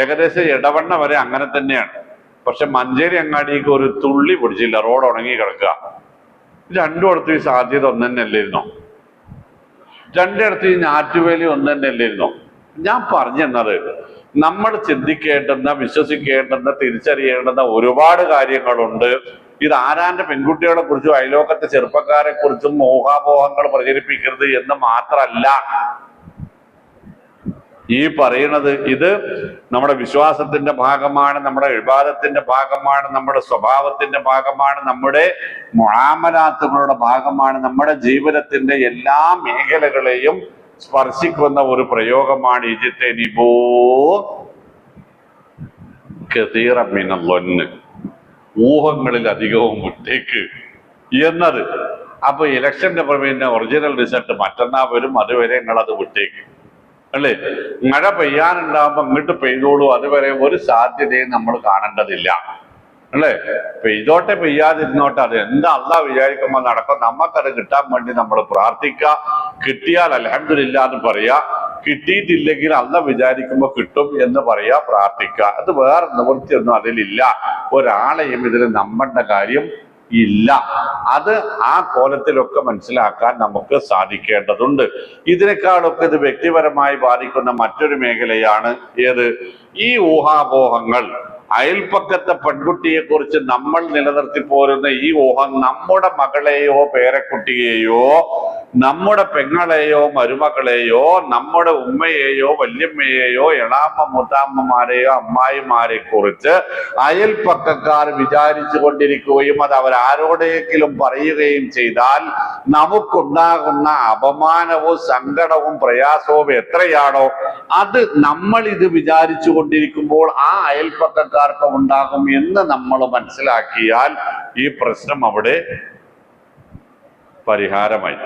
ഏകദേശം ഇടവണ്ണ വരെ അങ്ങനെ തന്നെയാണ്. പക്ഷെ മഞ്ചേരി അങ്ങാടിക്ക് ഒരു തുള്ളി പിടിച്ചില്ല, റോഡ് ഉണങ്ങി കിടക്കുക. രണ്ടിടത്തും ഈ സാധ്യത ഒന്ന് തന്നെ അല്ലായിരുന്നോ? രണ്ടിടത്തും ഈ ഞാറ്റുവേലി ഒന്ന് തന്നെ അല്ലായിരുന്നോ? ഞാൻ പറഞ്ഞു തന്നത്, നമ്മൾ ചിന്തിക്കേണ്ടുന്ന, വിശ്വസിക്കേണ്ടുന്ന, തിരിച്ചറിയേണ്ടുന്ന ഒരുപാട് കാര്യങ്ങളുണ്ട്. ഇത് ആരാന്റെ പെൺകുട്ടികളെ കുറിച്ചും അയലോക്കത്തെ ചെറുപ്പക്കാരെ കുറിച്ചും മോഹാപോഹങ്ങൾ പ്രചരിപ്പിക്കരുത് എന്ന് മാത്രല്ല ഈ പറയുന്നത്. ഇത് നമ്മുടെ വിശ്വാസത്തിന്റെ ഭാഗമാണ്, നമ്മുടെ ഇബാദത്തിന്റെ ഭാഗമാണ്, നമ്മുടെ സ്വഭാവത്തിന്റെ ഭാഗമാണ്, നമ്മുടെ മുആമലാത്തുകളുടെ ഭാഗമാണ്, നമ്മുടെ ജീവിതത്തിന്റെ എല്ലാ മേഖലകളെയും സ്പർശിക്കുന്ന ഒരു പ്രയോഗമാണ്. ഇജ്തനിബൂ കസീറൻ മിനൽ-ളൊന്ന്, ഊഹങ്ങളിൽ അധികവും വിട്ടേക്ക് എന്നത്. അപ്പൊ ഇലക്ഷന്റെ പ്രമേയന്റെ ഒറിജിനൽ റിസൾട്ട് മറ്റന്നാ വരും. അതുവരെ നിങ്ങളത് വിട്ടേക്ക് അല്ലേ. മഴ പെയ്യാനുണ്ടാകുമ്പോ ഇങ്ങോട്ട് പെയ്തോളൂ. അതുവരെ ഒരു സാധ്യതയും നമ്മൾ കാണേണ്ടതില്ല അല്ലേ. പെയ്തോട്ടെ, പെയ്യാതിരുന്നോട്ടെ, അത് എന്താ അള്ളാഹ് വിചാരിക്കുമ്പോ നടക്കും. നമുക്കത് കിട്ടാൻ വേണ്ടി നമ്മൾ പ്രാർത്ഥിക്കുക. കിട്ടിയാൽ അൽഹംദുലില്ലാ എന്ന് പറയാ, കിട്ടിയിട്ടില്ലെങ്കിൽ അള്ളാഹ് വിചാരിക്കുമ്പോ കിട്ടും എന്ന് പറയാ, പ്രാർത്ഥിക്കുക. അത് വേറെ നിവൃത്തിയൊന്നും അതിലില്ല. ഒരാളെയും ഇതിൽ നമ്പേണ്ട കാര്യം ഇല്ല. അത് ആ കോലത്തിലൊക്കെ മനസ്സിലാക്കാൻ നമുക്ക് സാധിക്കേണ്ടതുണ്ട്. ഇതിനേക്കാളൊക്കെ ഇത് വ്യക്തിപരമായി ബാധിക്കുന്ന മറ്റൊരു മേഖലയാണ് ഏത്? ഈ ഊഹാപോഹങ്ങൾ. അയൽപ്പക്കത്തെ പെൺകുട്ടിയെ കുറിച്ച് നമ്മൾ നിലനിർത്തി പോരുന്ന ഈ ഊഹം നമ്മുടെ മകളെയോ പേരക്കുട്ടിയെയോ നമ്മുടെ പെങ്ങളെയോ മരുമകളെയോ നമ്മുടെ ഉമ്മയെയോ വല്യമ്മയെയോ എളാമ്മ മുത്താമ്മമാരെയോ അമ്മായിമാരെ കുറിച്ച് അയൽപ്പക്കക്കാർ വിചാരിച്ചു കൊണ്ടിരിക്കുകയും അത് അവരാരോടെങ്കിലും പറയുകയും ചെയ്താൽ നമുക്കുണ്ടാകുന്ന അപമാനവും സങ്കടവും പ്രയാസവും എത്രയാണോ അത് നമ്മൾ ഇത് വിചാരിച്ചു കൊണ്ടിരിക്കുമ്പോൾ ആ അയൽപ്പക്കക്കാർക്ക് ഉണ്ടാകും എന്ന് നമ്മൾ മനസ്സിലാക്കിയാൽ ഈ പ്രശ്നം അവിടെ പരിഹാരമായി.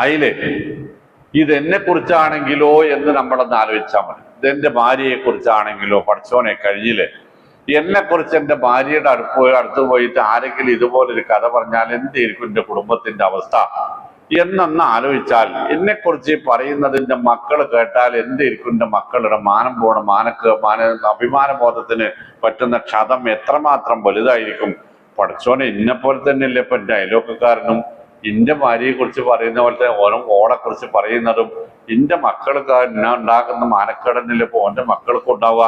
അതിലെ ഇതെന്നെ കുറിച്ചാണെങ്കിലോ എന്ന് നമ്മളൊന്ന് ആലോചിച്ചാൽ മതി. ഇതെന്റെ ഭാര്യയെ കുറിച്ചാണെങ്കിലോ, പഠിച്ചോനെ കഴിഞ്ഞില്ലേ, എന്നെ കുറിച്ച് എൻ്റെ ഭാര്യയുടെ അടുത്ത് പോയിട്ട് ആരെങ്കിലും ഇതുപോലൊരു കഥ പറഞ്ഞാൽ എന്തായിരിക്കും എൻ്റെ കുടുംബത്തിന്റെ അവസ്ഥ എന്നൊന്ന് ആലോചിച്ചാൽ, എന്നെ കുറിച്ച് പറയുന്നതിന്റെ മക്കൾ കേട്ടാൽ എന്തായിരിക്കും എൻ്റെ മക്കളുടെ മാനം പോണ അഭിമാനബോധത്തിന് പറ്റുന്ന ക്ഷതം എത്രമാത്രം വലുതായിരിക്കും. പഠിച്ചോനെ ഇന്നെപ്പോലെ തന്നെയല്ലേ ഇപ്പൊ എൻ്റെ അയലോക്കക്കാരനും എൻ്റെ ഭാര്യയെ കുറിച്ച് പറയുന്ന പോലത്തെ ഓളെ കുറിച്ച് പറയുന്നതും എൻ്റെ മക്കൾക്ക് ഉണ്ടാകുന്ന മാനക്കേടന്നില്ല ഇപ്പൊ ഓൻ്റെ മക്കൾക്ക് ഉണ്ടാവുക.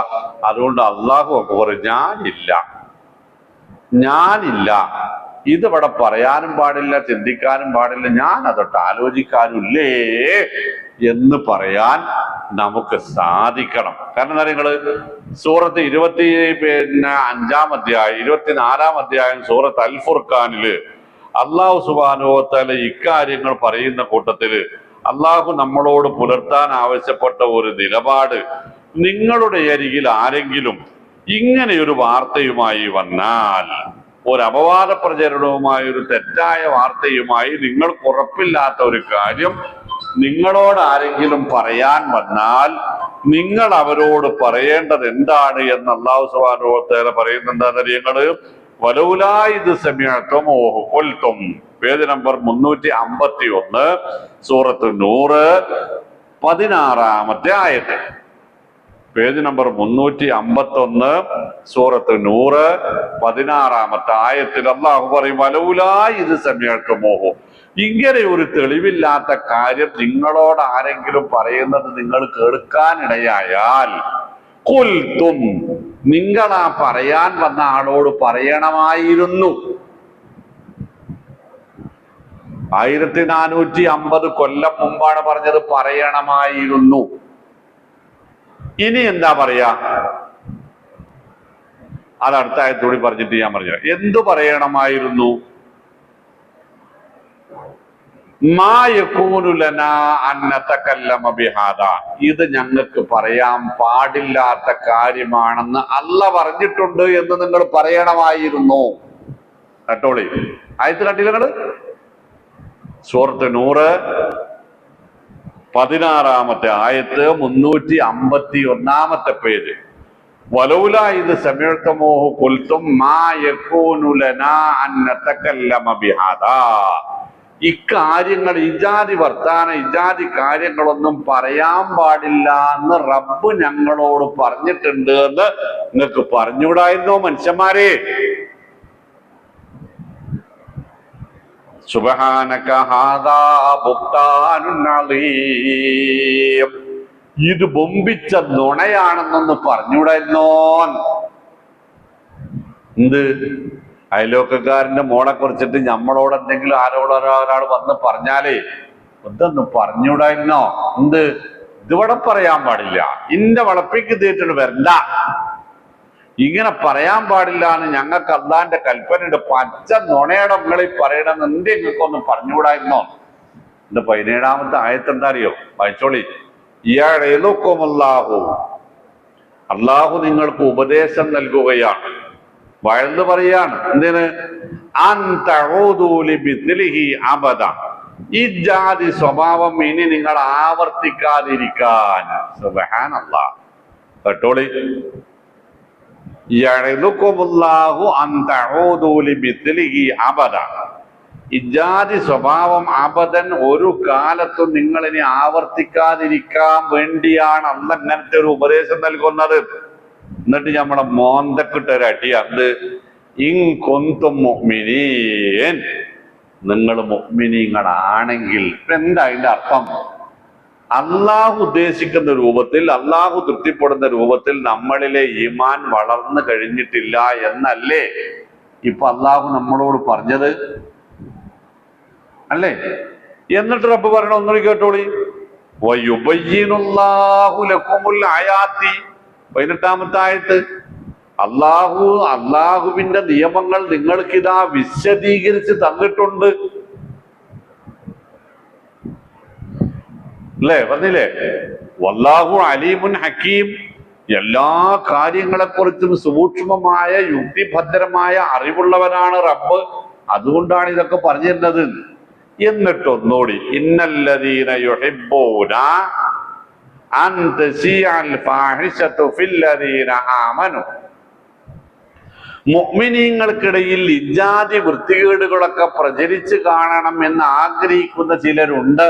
അതുകൊണ്ട് അള്ളാഹു ഒക്കെ പറയും, ഞാനില്ല ഇതിവിടെ പറയാനും പാടില്ല, ചിന്തിക്കാനും പാടില്ല, ഞാൻ അതൊട്ട് ആലോചിക്കാനില്ലേ എന്ന് പറയാൻ നമുക്ക് സാധിക്കണം. കാരണം എന്താ, നിങ്ങള് സൂറത്ത് 24-ാം അധ്യായം സൂറത്ത് അൽ ഫുർഖാനില് അള്ളാഹു സുബ്ഹാനഹു വ തആല ഇക്കാര്യങ്ങൾ പറയുന്ന കൂട്ടത്തില് അള്ളാഹു നമ്മളോട് പുലർത്താൻ ആവശ്യപ്പെട്ട ഒരു നിലപാട്, നിങ്ങളുടെ അരികിൽ ആരെങ്കിലും ഇങ്ങനെയൊരു വാർത്തയുമായി വന്നാൽ, ഒരു അപവാദ പ്രചരണവുമായി, ഒരു തെറ്റായ വാർത്തയുമായി, നിങ്ങൾക്ക് ഉറപ്പില്ലാത്ത ഒരു കാര്യം നിങ്ങളോട് ആരെങ്കിലും പറയാൻ വന്നാൽ നിങ്ങൾ അവരോട് പറയേണ്ടത് എന്താണ് എന്ന് അല്ലാഹു സുബ്ഹാനഹു വ തആല പറയുന്നുണ്ട്. നിങ്ങള് വലൗലാ ഇദ് സമിഅ്തുമൂഹു ഖുൽതും, പേജ് നമ്പർ 351 സൂറത്ത് നൂർ 16-ാമത്തെ ആയത്ത്. പേജ് നമ്പർ 351 സൂറത്ത് നൂർ 16-ാമത്തെ ആയത്തിൽ അല്ലാഹു പറയും, വലൗലാ ഇദ് സമിഅ്തുമൂഹു, ഇങ്ങനെ ഒരു തെളിവില്ലാത്ത കാര്യം നിങ്ങളോട് ആരെങ്കിലും പറയുന്നത് നിങ്ങൾ കേൾക്കാനിടയായാൽ, ഖുൽതും, നിങ്ങൾ ആ പറയാൻ വന്ന ആളോട് പറയണമായിരുന്നു. 1450 കൊല്ലം മുമ്പാണ് പറഞ്ഞത്, പറയണമായിരുന്നു. ഇനി എന്താ പറയാ, അത് അടുത്ത ആയത്തോടി പറഞ്ഞിട്ട് ഞാൻ പറഞ്ഞു എന്തു പറയണമായിരുന്നു. മാ യകൂനു ലനാ അൻ നതകല്ലമ ബിഹാദാ, ഇത് ഞങ്ങൾക്ക് പറയാൻ പാടില്ലാത്ത കാര്യമാണെന്ന് അല്ലാഹ് പറഞ്ഞിട്ടുണ്ട് എന്ന് നിങ്ങൾ പറയണമായിരുന്നു. കേട്ടോളി, ആയത്ത് കണ്ടില്ല നിങ്ങള്? സൂറത്ത് നൂർ 16-ാമത്തെ ആയത്ത് 351-ാമത്തെ പേജ്. വലൗലാ ഇദ് സമിഅ്തുമൂഹു ഖുൽതും മാ യകൂനു ലനാ അൻ നതകല്ലമ ബിഹാദാ, ഇക്കാര്യങ്ങൾ, ഇജാതി വർത്താനം, ഇജാതി കാര്യങ്ങളൊന്നും പറയാൻ പാടില്ല എന്ന് റബ്ബ് ഞങ്ങളോട് പറഞ്ഞിട്ടുണ്ട് എന്ന് നിങ്ങൾക്ക് പറഞ്ഞുകൂടായിരുന്നോ മനുഷ്യന്മാരെ? സുബ്ഹാനക ഹാദാ ബുഹ്താനുൻ അളീം, ഇത് ബൊമ്പിച്ച നുണയാണെന്നൊന്ന് പറഞ്ഞുകൂടായിരുന്നോ? എന്ത്, അയലോക്കക്കാരന്റെ മോളെ കുറിച്ചിട്ട് നമ്മളോട് എന്തെങ്കിലും ഒരാൾ വന്ന് പറഞ്ഞാലേ ഇതൊന്നും പറഞ്ഞുകൂടായിരുന്നോ? എന്ത്, ഇതിവിടെ പറയാൻ പാടില്ല, ഇന്റെ വളപ്പിക്ക് തീറ്റിട്ട് വരണ്ട, ഇങ്ങനെ പറയാൻ പാടില്ല എന്ന് ഞങ്ങൾക്ക് അള്ളാന്റെ കൽപ്പനയുടെ പച്ച നുണയുടെ നിങ്ങളിൽ പറയണമെന്ന് എന്ത് നിങ്ങൾക്കൊന്നും പറഞ്ഞുകൂടായിരുന്നോ? എന്റെ 17-ാമത്തെ ആയത്ത് എന്താ അറിയോ? വായിച്ചോളി. യഅ്ഇദുകുമുല്ലാഹു, അള്ളാഹു നിങ്ങൾക്ക് ഉപദേശം നൽകുകയാണ്, വഴന്ന് പറയാണ്. എന്തിന്? അൻ തഊദു ലിമിസ്ലിഹി അബദ, ഈ ജാതി സ്വഭാവം ഇനി നിങ്ങൾ ആവർത്തിക്കാതിരിക്കാൻ. സുബ്ഹാനല്ലാഹ്. കേട്ടോളി. യഅ്ഇദുകുമുല്ലാഹു അൻ തഊദു ലിമിസ്ലിഹി അബദ, ഇജാതി സ്വഭാവം അബദൻ, ഒരു കാലത്തും നിങ്ങൾ ഇനി ആവർത്തിക്കാതിരിക്കാൻ വേണ്ടിയാണ് അല്ലാഹ് ഇങ്ങനത്തെ ഒരു ഉപദേശം നൽകുന്നത്. എന്നിട്ട് നമ്മളെ മോന്തക്കിട്ടൊരു അടി, അത് ഇൻ കുന്തും മുഅ്മിനീൻ, നിങ്ങൾ മുഅ്മിനീങ്ങളാണെങ്കിൽ. എന്താ അതിന്റെ അർത്ഥം? അള്ളാഹു ഉദ്ദേശിക്കുന്ന രൂപത്തിൽ, അള്ളാഹു തൃപ്തിപ്പെടുന്ന രൂപത്തിൽ നമ്മളിലെ ഈമാൻ വളർന്നു കഴിഞ്ഞിട്ടില്ല എന്നല്ലേ ഇപ്പൊ അള്ളാഹു നമ്മളോട് പറഞ്ഞത്? അല്ലേ? എന്നിട്ട് റബ്ബ് പറയണ ഒന്നുകൂടി കേട്ടോളി. വയുബയ്യിനുല്ലാഹു ലക്കുമുൽ ആയാത്തി, 18-ാമത്തെ ആയത്ത്. അള്ളാഹുവിന്റെ നിയമങ്ങൾ നിങ്ങൾക്ക് ഇതാ വിശദീകരിച്ച് തന്നിട്ടുണ്ട്. അല്ലേ? പറഞ്ഞില്ലേ? വല്ലാഹു അലീമുൻ ഹക്കീം, എല്ലാ കാര്യങ്ങളെക്കുറിച്ചും സൂക്ഷ്മമായ യുക്തിഭദ്രമായ അറിവുള്ളവനാണ് റബ്ബ്. അതുകൊണ്ടാണ് ഇതൊക്കെ പറഞ്ഞിരുന്നത്. എന്നിട്ടൊന്നോടി, ഇന്നല്ലദീന യുഹിബ്ബൂന അൻ തശീഅൽ ഫാഹിശതു ഫില്ലദീന ആമനു, മുഅ്മിനീങ്ങൾക്കിടയിൽ ഇജാതി വൃത്തികേടുകളൊക്കെ പ്രചരിച്ചു കാണണം എന്ന് ആഗ്രഹിക്കുന്ന ചിലരുണ്ട്.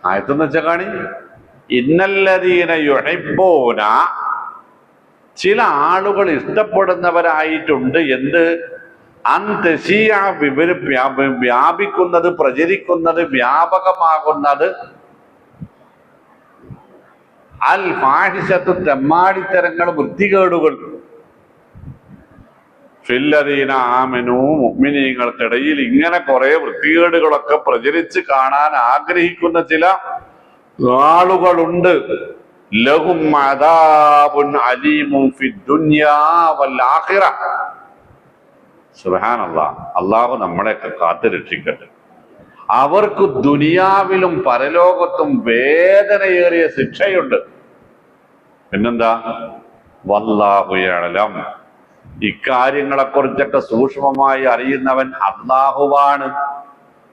ആയത്തെന്ന് വെച്ചാൽ കാണി, ഇന്നല്ലദീന യുഹിബ്ബൂന, ചില ആളുകൾ ഇഷ്ടപ്പെടുന്നവരായിട്ടുണ്ട്. എന്ത്? അന്തശീയ, വ്യാപിക്കുന്നത്, പ്രചരിക്കുന്നത്, വ്യാപകമാകുന്നത്, അൽ ഫാഹിശത്തു, തെമ്മാടിത്തരങ്ങൾ, വൃത്തികേടുകൾ. ഫില്ലദീന ആമനു, മുഅ്മിനീങ്ങൾക്കിടയിൽ ഇങ്ങനെ കുറെ വൃത്തികേടുകളൊക്കെ പ്രചരിച്ച് കാണാൻ ആഗ്രഹിക്കുന്ന ചില ആളുകളുണ്ട്. ലഹും അദാബുൻ അലീമുൻ ഫിദ്ദുനിയാ വൽ ആഖിറ. സുബ്ഹാനല്ലാഹ്, അല്ലാഹു നമ്മളെയൊക്കെ കാത്തു രക്ഷിക്കട്ടെ. അവർക്ക് ദുനിയാവിലും പരലോകത്തും വേദനയേറിയ ശിക്ഷയുണ്ട്. പിന്നെന്താ? വല്ലാഹു യഅലം, ഇക്കാര്യങ്ങളെ കുറിച്ചൊക്കെ സൂക്ഷ്മമായി അറിയുന്നവൻ അല്ലാഹുവാണ്.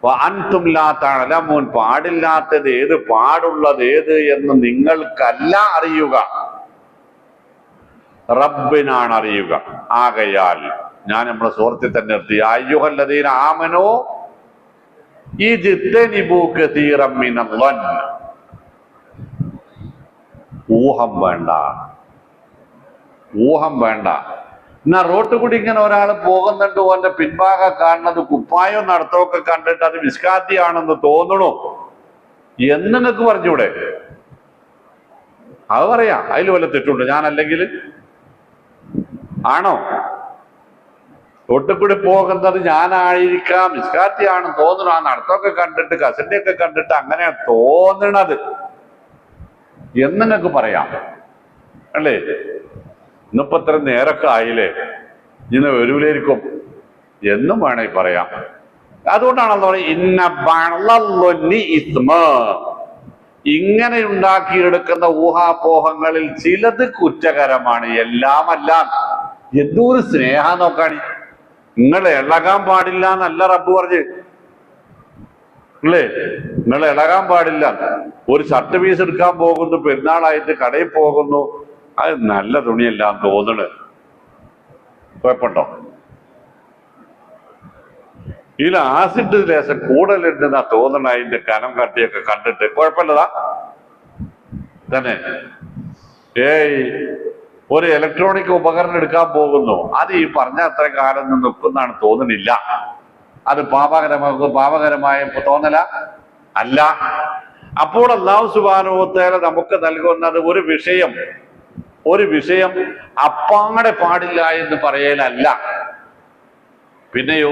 വഅൻതും ലാ തഅലമൂൻ, പാടില്ലാത്തത് ഏത് പാടുള്ളത് ഏത് എന്ന് നിങ്ങൾക്കല്ല അറിയുക, റബ്ബിനാണ് അറിയുക. ആകയാൽ ഞാൻ നമ്മുടെ സുഹൃത്തിൽ തന്നെ നിർത്തി, അയ്യുഹല്ലദീന ആമനൂ ഇജ്തനിബൂ കസീറൻ മിനൽ-ളൻ. ഊഹം വേണ്ട, ഊഹം വേണ്ട. എന്നാ റോട്ട് കൂടി ഇങ്ങനെ ഒരാൾ പോകുന്നുണ്ട്, ഓന്റെ പിൻഭാഗം കാണുന്നത് കുപ്പായോ നടത്തമൊക്കെ കണ്ടിട്ട് അത് മിസ്കാത്തിയാണെന്ന് തോന്നണു എന്ന് നിങ്ങൾക്ക് പറഞ്ഞൂടെ? അത് പറയാം, അതിൽ വല്ല തെറ്റുണ്ട്? ഞാൻ അല്ലെങ്കിൽ ആണോ? റോട്ടിൽ കൂടി പോകുന്നത് ഞാനായിരിക്കാം, മിസ്കാത്തിയാണെന്ന് തോന്നണു, ആ നടത്തമൊക്കെ കണ്ടിട്ട് കസന്റെ ഒക്കെ കണ്ടിട്ട് അങ്ങനെ തോന്നണത് എന്ന് നിങ്ങൾക്ക് പറയാം അല്ലേ? ഇന്നിപ്പോ ഇത്ര നേരൊക്കെ ആയില്ലേ, ഇന്ന് വരൂലായിരിക്കും എന്നും വേണമെങ്കിൽ പറയാം. അതുകൊണ്ടാണല്ലോ ഇന്ന ബഅള-ളൊന്നി ഇസ്മ, ഇങ്ങനെ ഉണ്ടാക്കിയെടുക്കുന്ന ഊഹാപോഹങ്ങളിൽ ചിലത് കുറ്റകരമാണ്, എല്ലാമല്ല. എന്തൊരു സ്നേഹം നോക്കാണി. നിങ്ങൾ ഇളകാൻ പാടില്ല എന്നല്ല റബ്ബ് പറഞ്ഞ് അല്ലേ? നിങ്ങൾ ഇളകാൻ പാടില്ല. ഒരു ഷർട്ട് പീസ് എടുക്കാൻ പോകുന്നു, പെരുന്നാളായിട്ട് കടയിൽ പോകുന്നു, അത് നല്ല തുണിയെല്ലാം തോന്നണ്, കുഴപ്പമുണ്ടോ? ഇതിൽ ആസിഡ് ലേശം കൂടുതലുണ്ടെന്നാ തോന്നണ, അതിന്റെ കനം കട്ടിയൊക്കെ കണ്ടിട്ട്. കുഴപ്പമില്ലതാ തന്നെ. ഒരു ഇലക്ട്രോണിക് ഉപകരണം എടുക്കാൻ പോകുന്നു, അത് ഈ പറഞ്ഞ അത്ര കാലം നിൽക്കുന്നതാണ് തോന്നുന്നില്ല. അത് പാപകരമായ തോന്നല അല്ല. അപ്പോൾ അല്ലാഹു സുബ്ഹാനഹു വ തആല നമുക്ക് നൽകുന്നത് ഒരു വിഷയം അപ്പാടെ പാടില്ല എന്ന് പറയലല്ല. പിന്നെയോ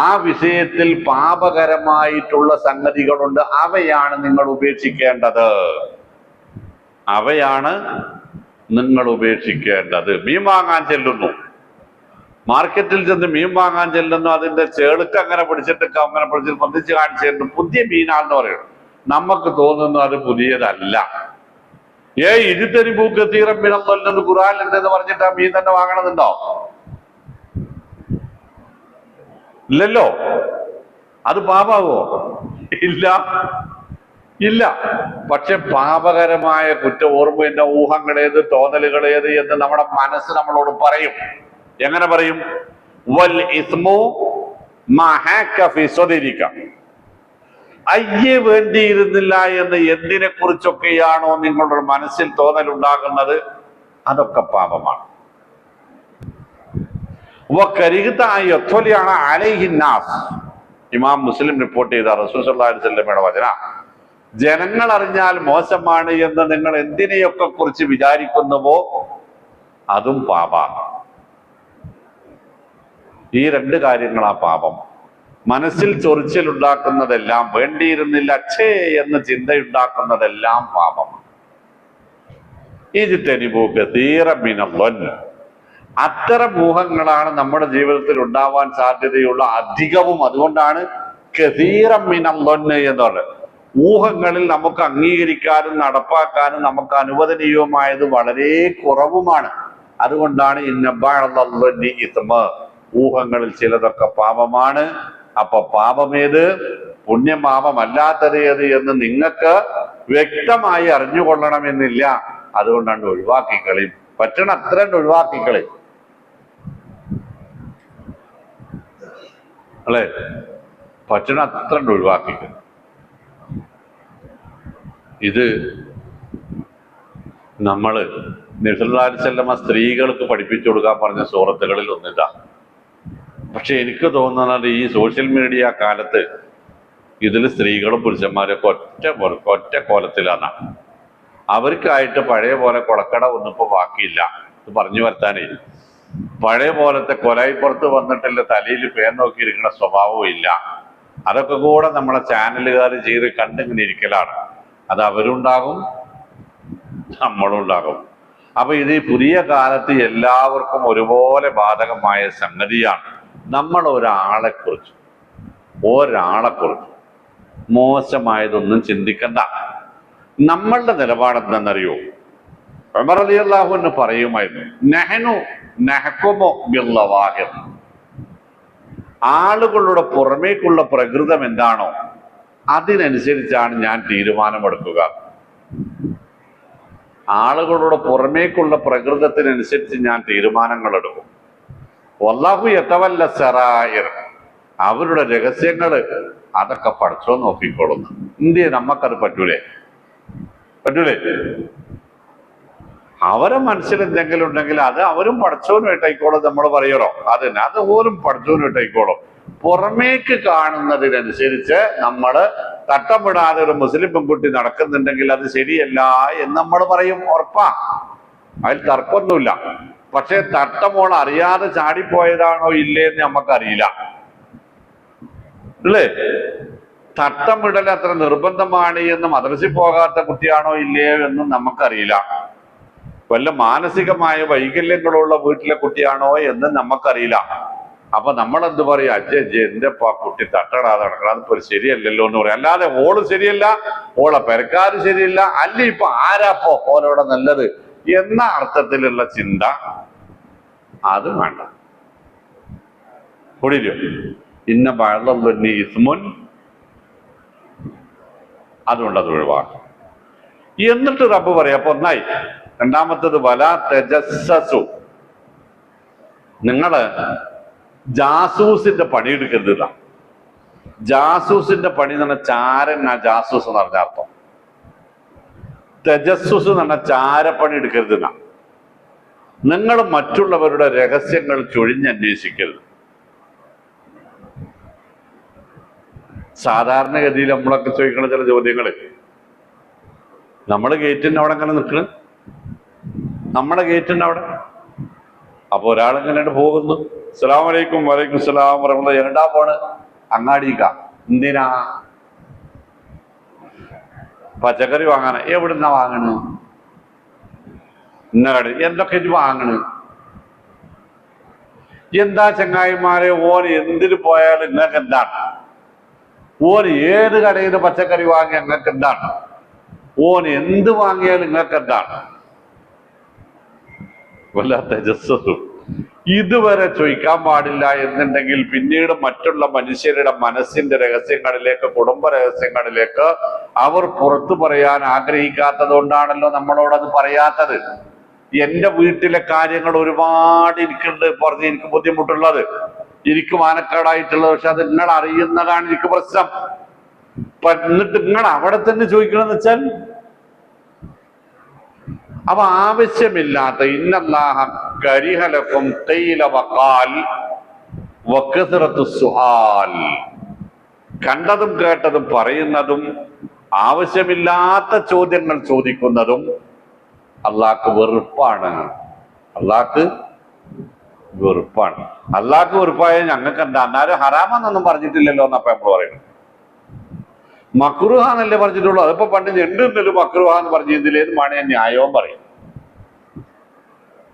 ആ വിഷയത്തിൽ പാപകരമായിട്ടുള്ള സംഗതികളുണ്ട്, അവയാണ് നിങ്ങൾ ഉപേക്ഷിക്കേണ്ടത്, അവയാണ് നിങ്ങൾ ഉപേക്ഷിക്കേണ്ടത്. മീൻ വാങ്ങാൻ ചെല്ലുന്നു, മാർക്കറ്റിൽ ചെന്ന് മീൻ വാങ്ങാൻ ചെല്ലുന്നു, അതിന്റെ ചേടുക്ക് അങ്ങനെ പിടിച്ചിട്ട് പൊന്തിച്ച് കാണിച്ചിരുന്നു, പുതിയ മീനാണെന്ന് പറയുന്നു. നമുക്ക് തോന്നുന്നു അത് പുതിയതല്ല. ഇജ്തനിബൂ കസീറൻ മിനൽ-ളൻ ഖുർആനിലുണ്ടെന്ന് പറഞ്ഞിട്ട് ആ മീൻ തന്നെ വാങ്ങണമെന്നുണ്ടോ? ഇല്ലല്ലോ. അത് പാപാവോ? ഇല്ല. പക്ഷെ പാപകരമായ ഓർമ്മ ഊഹങ്ങളേത്, തോന്നലുകളേത് എന്ന് നമ്മുടെ മനസ്സ് നമ്മളോട് പറയും. എങ്ങനെ പറയും? വൽ ഇസ്മു മാ ഹക ഫീ സദരിക, അയ്യേ വേണ്ടിയിരുന്നില്ല എന്ന് എന്തിനെ കുറിച്ചൊക്കെയാണോ നിങ്ങളുടെ മനസ്സിൽ തോന്നലുണ്ടാകുന്നത്, അതൊക്കെ പാപമാണ്. ഇമാം മുസ്ലിം റിപ്പോർട്ട് ചെയ്ത റസൂൽ സല്ലല്ലാഹു അലൈഹി വസല്ലമയുടെ വചന, ജനങ്ങൾ അറിഞ്ഞാൽ മോശമാണ് എന്ന് നിങ്ങൾ എന്തിനെയൊക്കെ കുറിച്ച് വിചാരിക്കുന്നുവോ അതും പാപമാണ്. ഈ രണ്ട് കാര്യങ്ങളാ പാപം. മനസ്സിൽ ചൊറിച്ചിലുണ്ടാക്കുന്നതെല്ലാം, വേണ്ടിയിരുന്നില്ല ഛേ എന്ന് ചിന്തയുണ്ടാക്കുന്നതെല്ലാം പാപമാണ്. ഇജ്തനിബൂ കസീറൻ മിനൽ-ളൻ, അത്തരം ഊഹങ്ങളാണ് നമ്മുടെ ജീവിതത്തിൽ ഉണ്ടാവാൻ സാധ്യതയുള്ള അധികവും. അതുകൊണ്ടാണ് കസീറൻ മിനൽ-ളൻ എന്നുള്ളത്. ഊഹങ്ങളിൽ നമുക്ക് അംഗീകരിക്കാനും നടപ്പാക്കാനും നമുക്ക് അനുവദനീയമായത് വളരെ കുറവുമാണ്. അതുകൊണ്ടാണ് ഇന്ന ബഅള-ളൊന്നി ഇസ്മ, ഊഹങ്ങളിൽ ചിലതൊക്കെ പാപമാണ്. അപ്പൊ പാപമേത്, പുണ്യപാപമല്ലാത്തത് ഏത് എന്ന് നിങ്ങൾക്ക് വ്യക്തമായി അറിഞ്ഞുകൊള്ളണമെന്നില്ല. അതുകൊണ്ടാണ് ഒഴിവാക്കിക്കളി, പറ്റണ അത്ര ഒഴിവാക്കിക്കളി അല്ലെ, പറ്റണ അത്ര ഒഴിവാക്കിക്കളി. ഇത് നമ്മള് നബി സല്ലല്ലാഹു അലൈഹി വസല്ലമ സ്ത്രീകൾക്ക് പഠിപ്പിച്ചു കൊടുക്കാൻ പറഞ്ഞ സൂറത്തുകളിൽ ഒന്നിതാ. പക്ഷെ എനിക്ക് തോന്നുന്നത് ഈ സോഷ്യൽ മീഡിയ കാലത്ത് ഇതിൽ സ്ത്രീകളും പുരുഷന്മാരൊക്കെ ഒറ്റ കോലത്തിലാണ്. അവർക്കായിട്ട് പഴയ പോലെ കൊളക്കട ഒന്നും ഇപ്പൊ ബാക്കിയില്ല. ഇത് പറഞ്ഞു വരുത്താനേ പഴയ പോലത്തെ കൊലായിപ്പുറത്ത് വന്നിട്ടില്ല തലയിൽ പേൻ നോക്കിയിരിക്കുന്ന സ്വഭാവവും ഇല്ല. അതൊക്കെ കൂടെ നമ്മളെ ചാനലുകാർ ചെയ്ത് കണ്ടിങ്ങനെ ഇരിക്കലാണ്. അത് അവരുണ്ടാകും, നമ്മളും ഉണ്ടാകും. അപ്പൊ ഇത് ഈ പുതിയ കാലത്ത് എല്ലാവർക്കും ഒരുപോലെ ബാധകമായ സംഗതിയാണ്. നമ്മൾ ഒരാളെക്കുറിച്ച് മോശമായതൊന്നും ചിന്തിക്കണ്ട. നമ്മളുടെ നിലപാട് എന്താണെന്നറിയോ? ഉമർ റളിയല്ലാഹു അൻഹു പറയുമായിരുന്നു, നഹ്നു നഹ്കുമു ബില്ലവാഹിർ. ആളുകളുടെ പുറമേക്കുള്ള പ്രകൃതം എന്താണോ അതിനനുസരിച്ചാണ് ഞാൻ തീരുമാനമെടുക്കുക. ആളുകളുടെ പുറമേക്കുള്ള പ്രകൃതത്തിനനുസരിച്ച് ഞാൻ തീരുമാനങ്ങൾ എടുക്കും. വല്ലാഹു യതവല്ല സറായിർ. അവരുടെ രഹസ്യങ്ങള് അതൊക്കെ പഠിച്ചോ നോക്കിക്കോളുന്നു. ഇന്ത്യ നമുക്കത് പറ്റൂലേ? അവരെ മനസ്സിൽ എന്തെങ്കിലും ഉണ്ടെങ്കിൽ അത് അവരും പഠിച്ചവനുമായിട്ടായിക്കോളും. നമ്മൾ പറയണോ അതിന് അത് ഓരും പഠിച്ചവനുമായിട്ടായിക്കോളും. പുറമേക്ക് കാണുന്നതിനനുസരിച്ച് നമ്മൾ തട്ടം വിടാതെ ഒരു മുസ്ലിം പെൺകുട്ടി നടക്കുന്നുണ്ടെങ്കിൽ അത് ശരിയല്ല എന്ന് നമ്മൾ പറയും, ഉറപ്പാ, അതിൽ തർക്കമൊന്നുമില്ല. പക്ഷെ തട്ടമോൾ അറിയാതെ ചാടിപ്പോയതാണോ ഇല്ലേ എന്ന് നമുക്കറിയില്ല, അല്ലേ? തട്ടം വിടൽ അത്ര നിർബന്ധമാണ് എന്ന് മദ്രസയിൽ പോകാത്ത കുട്ടിയാണോ ഇല്ലയോ എന്നും നമുക്കറിയില്ല. വല്ല മാനസികമായ വൈകല്യങ്ങളുള്ള വീട്ടിലെ കുട്ടിയാണോ എന്ന് നമുക്കറിയില്ല. അപ്പൊ നമ്മളെന്ത് പറയാ, അജ്ജ് എന്റെ കുട്ടി തട്ടടാതെ നടക്കണം, അതിപ്പോ ശരിയല്ലല്ലോ എന്ന് പറയാം. അല്ലാതെ ഓള് ശരിയല്ല, ഓളെ പെരക്കാര് ശരിയല്ല, അല്ല ഇപ്പൊ ആരാപ്പോ ഓലോടെ നല്ലത് എന്ന അർത്ഥത്തിലുള്ള ചിന്ത അത് വേണ്ട. കൂടില്ലോ? ഇന്ന ബഅദ ഇസ്മുൻ, അതുകൊണ്ട് അത് ഒഴിവാക്കും. എന്നിട്ട് റബ്ബ് പറയാം, അപ്പൊ ഒന്നായി. രണ്ടാമത്തത് വലാ തജസ്സസു, നിങ്ങള് ജാസൂസിന്റെ പണിയെടുക്കരുത്. ജാസൂസിന്റെ പണി എന്ന് പറഞ്ഞാൽ ചാരൻ, ആ ജാസൂസ് എന്ന് പറഞ്ഞ അർത്ഥം. തജസ്സുസ് എന്ന് പറഞ്ഞാൽ ചാരപ്പണി എടുക്കരുത്. നിങ്ങൾ മറ്റുള്ളവരുടെ രഹസ്യങ്ങൾ ചൊഴിഞ്ഞന്വേഷിക്കരുത്. സാധാരണഗതിയിൽ നമ്മളൊക്കെ ചോദിക്കുന്ന ചില ചോദ്യങ്ങള്, നമ്മള് ഗേറ്റിന്റെ അവിടെ ഇങ്ങനെ നിൽക്കണ്, നമ്മുടെ ഗേറ്റിന്റെ അവിടെ. അപ്പൊ ഒരാളിങ്ങനെ പോകുന്നു, അസ്സലാമു അലൈക്കും. വലൈക്കും സലാം വറഹ്മത്തുള്ളാഹി. എങ്ങടാ പോണ്? അങ്ങാടിക്ക. എന്തിനാ? പച്ചക്കറി വാങ്ങാനാ. എവിടുന്നാ വാങ്ങണ്? ഇന്ന കട. എന്തൊക്കെ ഇത് വാങ്ങണ്? എന്താ ചങ്ങായിമാരെ, ഓന് എന്തിന് പോയാലും നിങ്ങൾക്ക് എന്താണ്? ഓന് ഏത് കടയിൽ നിന്ന് പച്ചക്കറി വാങ്ങിയ നിങ്ങൾക്ക് എന്താണ്? ഓന് എന്ത് വാങ്ങിയാലും നിങ്ങൾക്ക് എന്താണ്? വല്ലാത്ത ജസ്സു. ഇതുവരെ ചോദിക്കാൻ പാടില്ല എന്നുണ്ടെങ്കിൽ പിന്നീട് മറ്റുള്ള മനുഷ്യരുടെ മനസ്സിന്റെ രഹസ്യങ്ങളിലേക്ക്, കുടുംബ രഹസ്യങ്ങളിലേക്ക് അവർ പുറത്തു പറയാൻ ആഗ്രഹിക്കാത്തത് കൊണ്ടാണല്ലോ നമ്മളോടത് പറയാത്തത്. എന്റെ വീട്ടിലെ കാര്യങ്ങൾ ഒരുപാട് എനിക്കുണ്ട് പറഞ്ഞ് എനിക്ക് ബുദ്ധിമുട്ടുള്ളത്, എനിക്ക് മാനക്കേടായിട്ടുള്ളത്. പക്ഷെ അത് നിങ്ങൾ അറിയുന്നതാണ് എനിക്ക് പ്രശ്നം. എന്നിട്ട് നിങ്ങൾ അവിടെ തന്നെ ചോദിക്കണമെന്ന് വെച്ചാൽ, അപ്പൊ ആവശ്യമില്ലാത്ത ഇന്നല്ലാഹ കരിഹ ലക്കും ഖീല വഖാൽ വകസറത്തു സുആൽ, കണ്ടതും കേട്ടതും പറയുന്നതും ആവശ്യമില്ലാത്ത ചോദ്യങ്ങൾ ചോദിക്കുന്നതും അള്ളാഹ്ക്ക് വെറുപ്പാണ്. അള്ളാഹ്ക്ക് വെറുപ്പാണ്. അള്ളാഹ്ക്ക് വെറുപ്പായ ഞങ്ങൾക്ക് എന്താ? എന്നാലും ഹറാമെന്നൊന്നും പറഞ്ഞിട്ടില്ലല്ലോ എന്നപ്പ നമ്മൾ പറയുന്നത്. മക്രുഹാന്നല്ലേ പറഞ്ഞിട്ടുള്ളൂ. അതിപ്പോ പണ്ട് ഞെണ്ടുന്നൊരു മക്രുഹാന്ന് പറഞ്ഞതിലേത് മണി ന്യായവും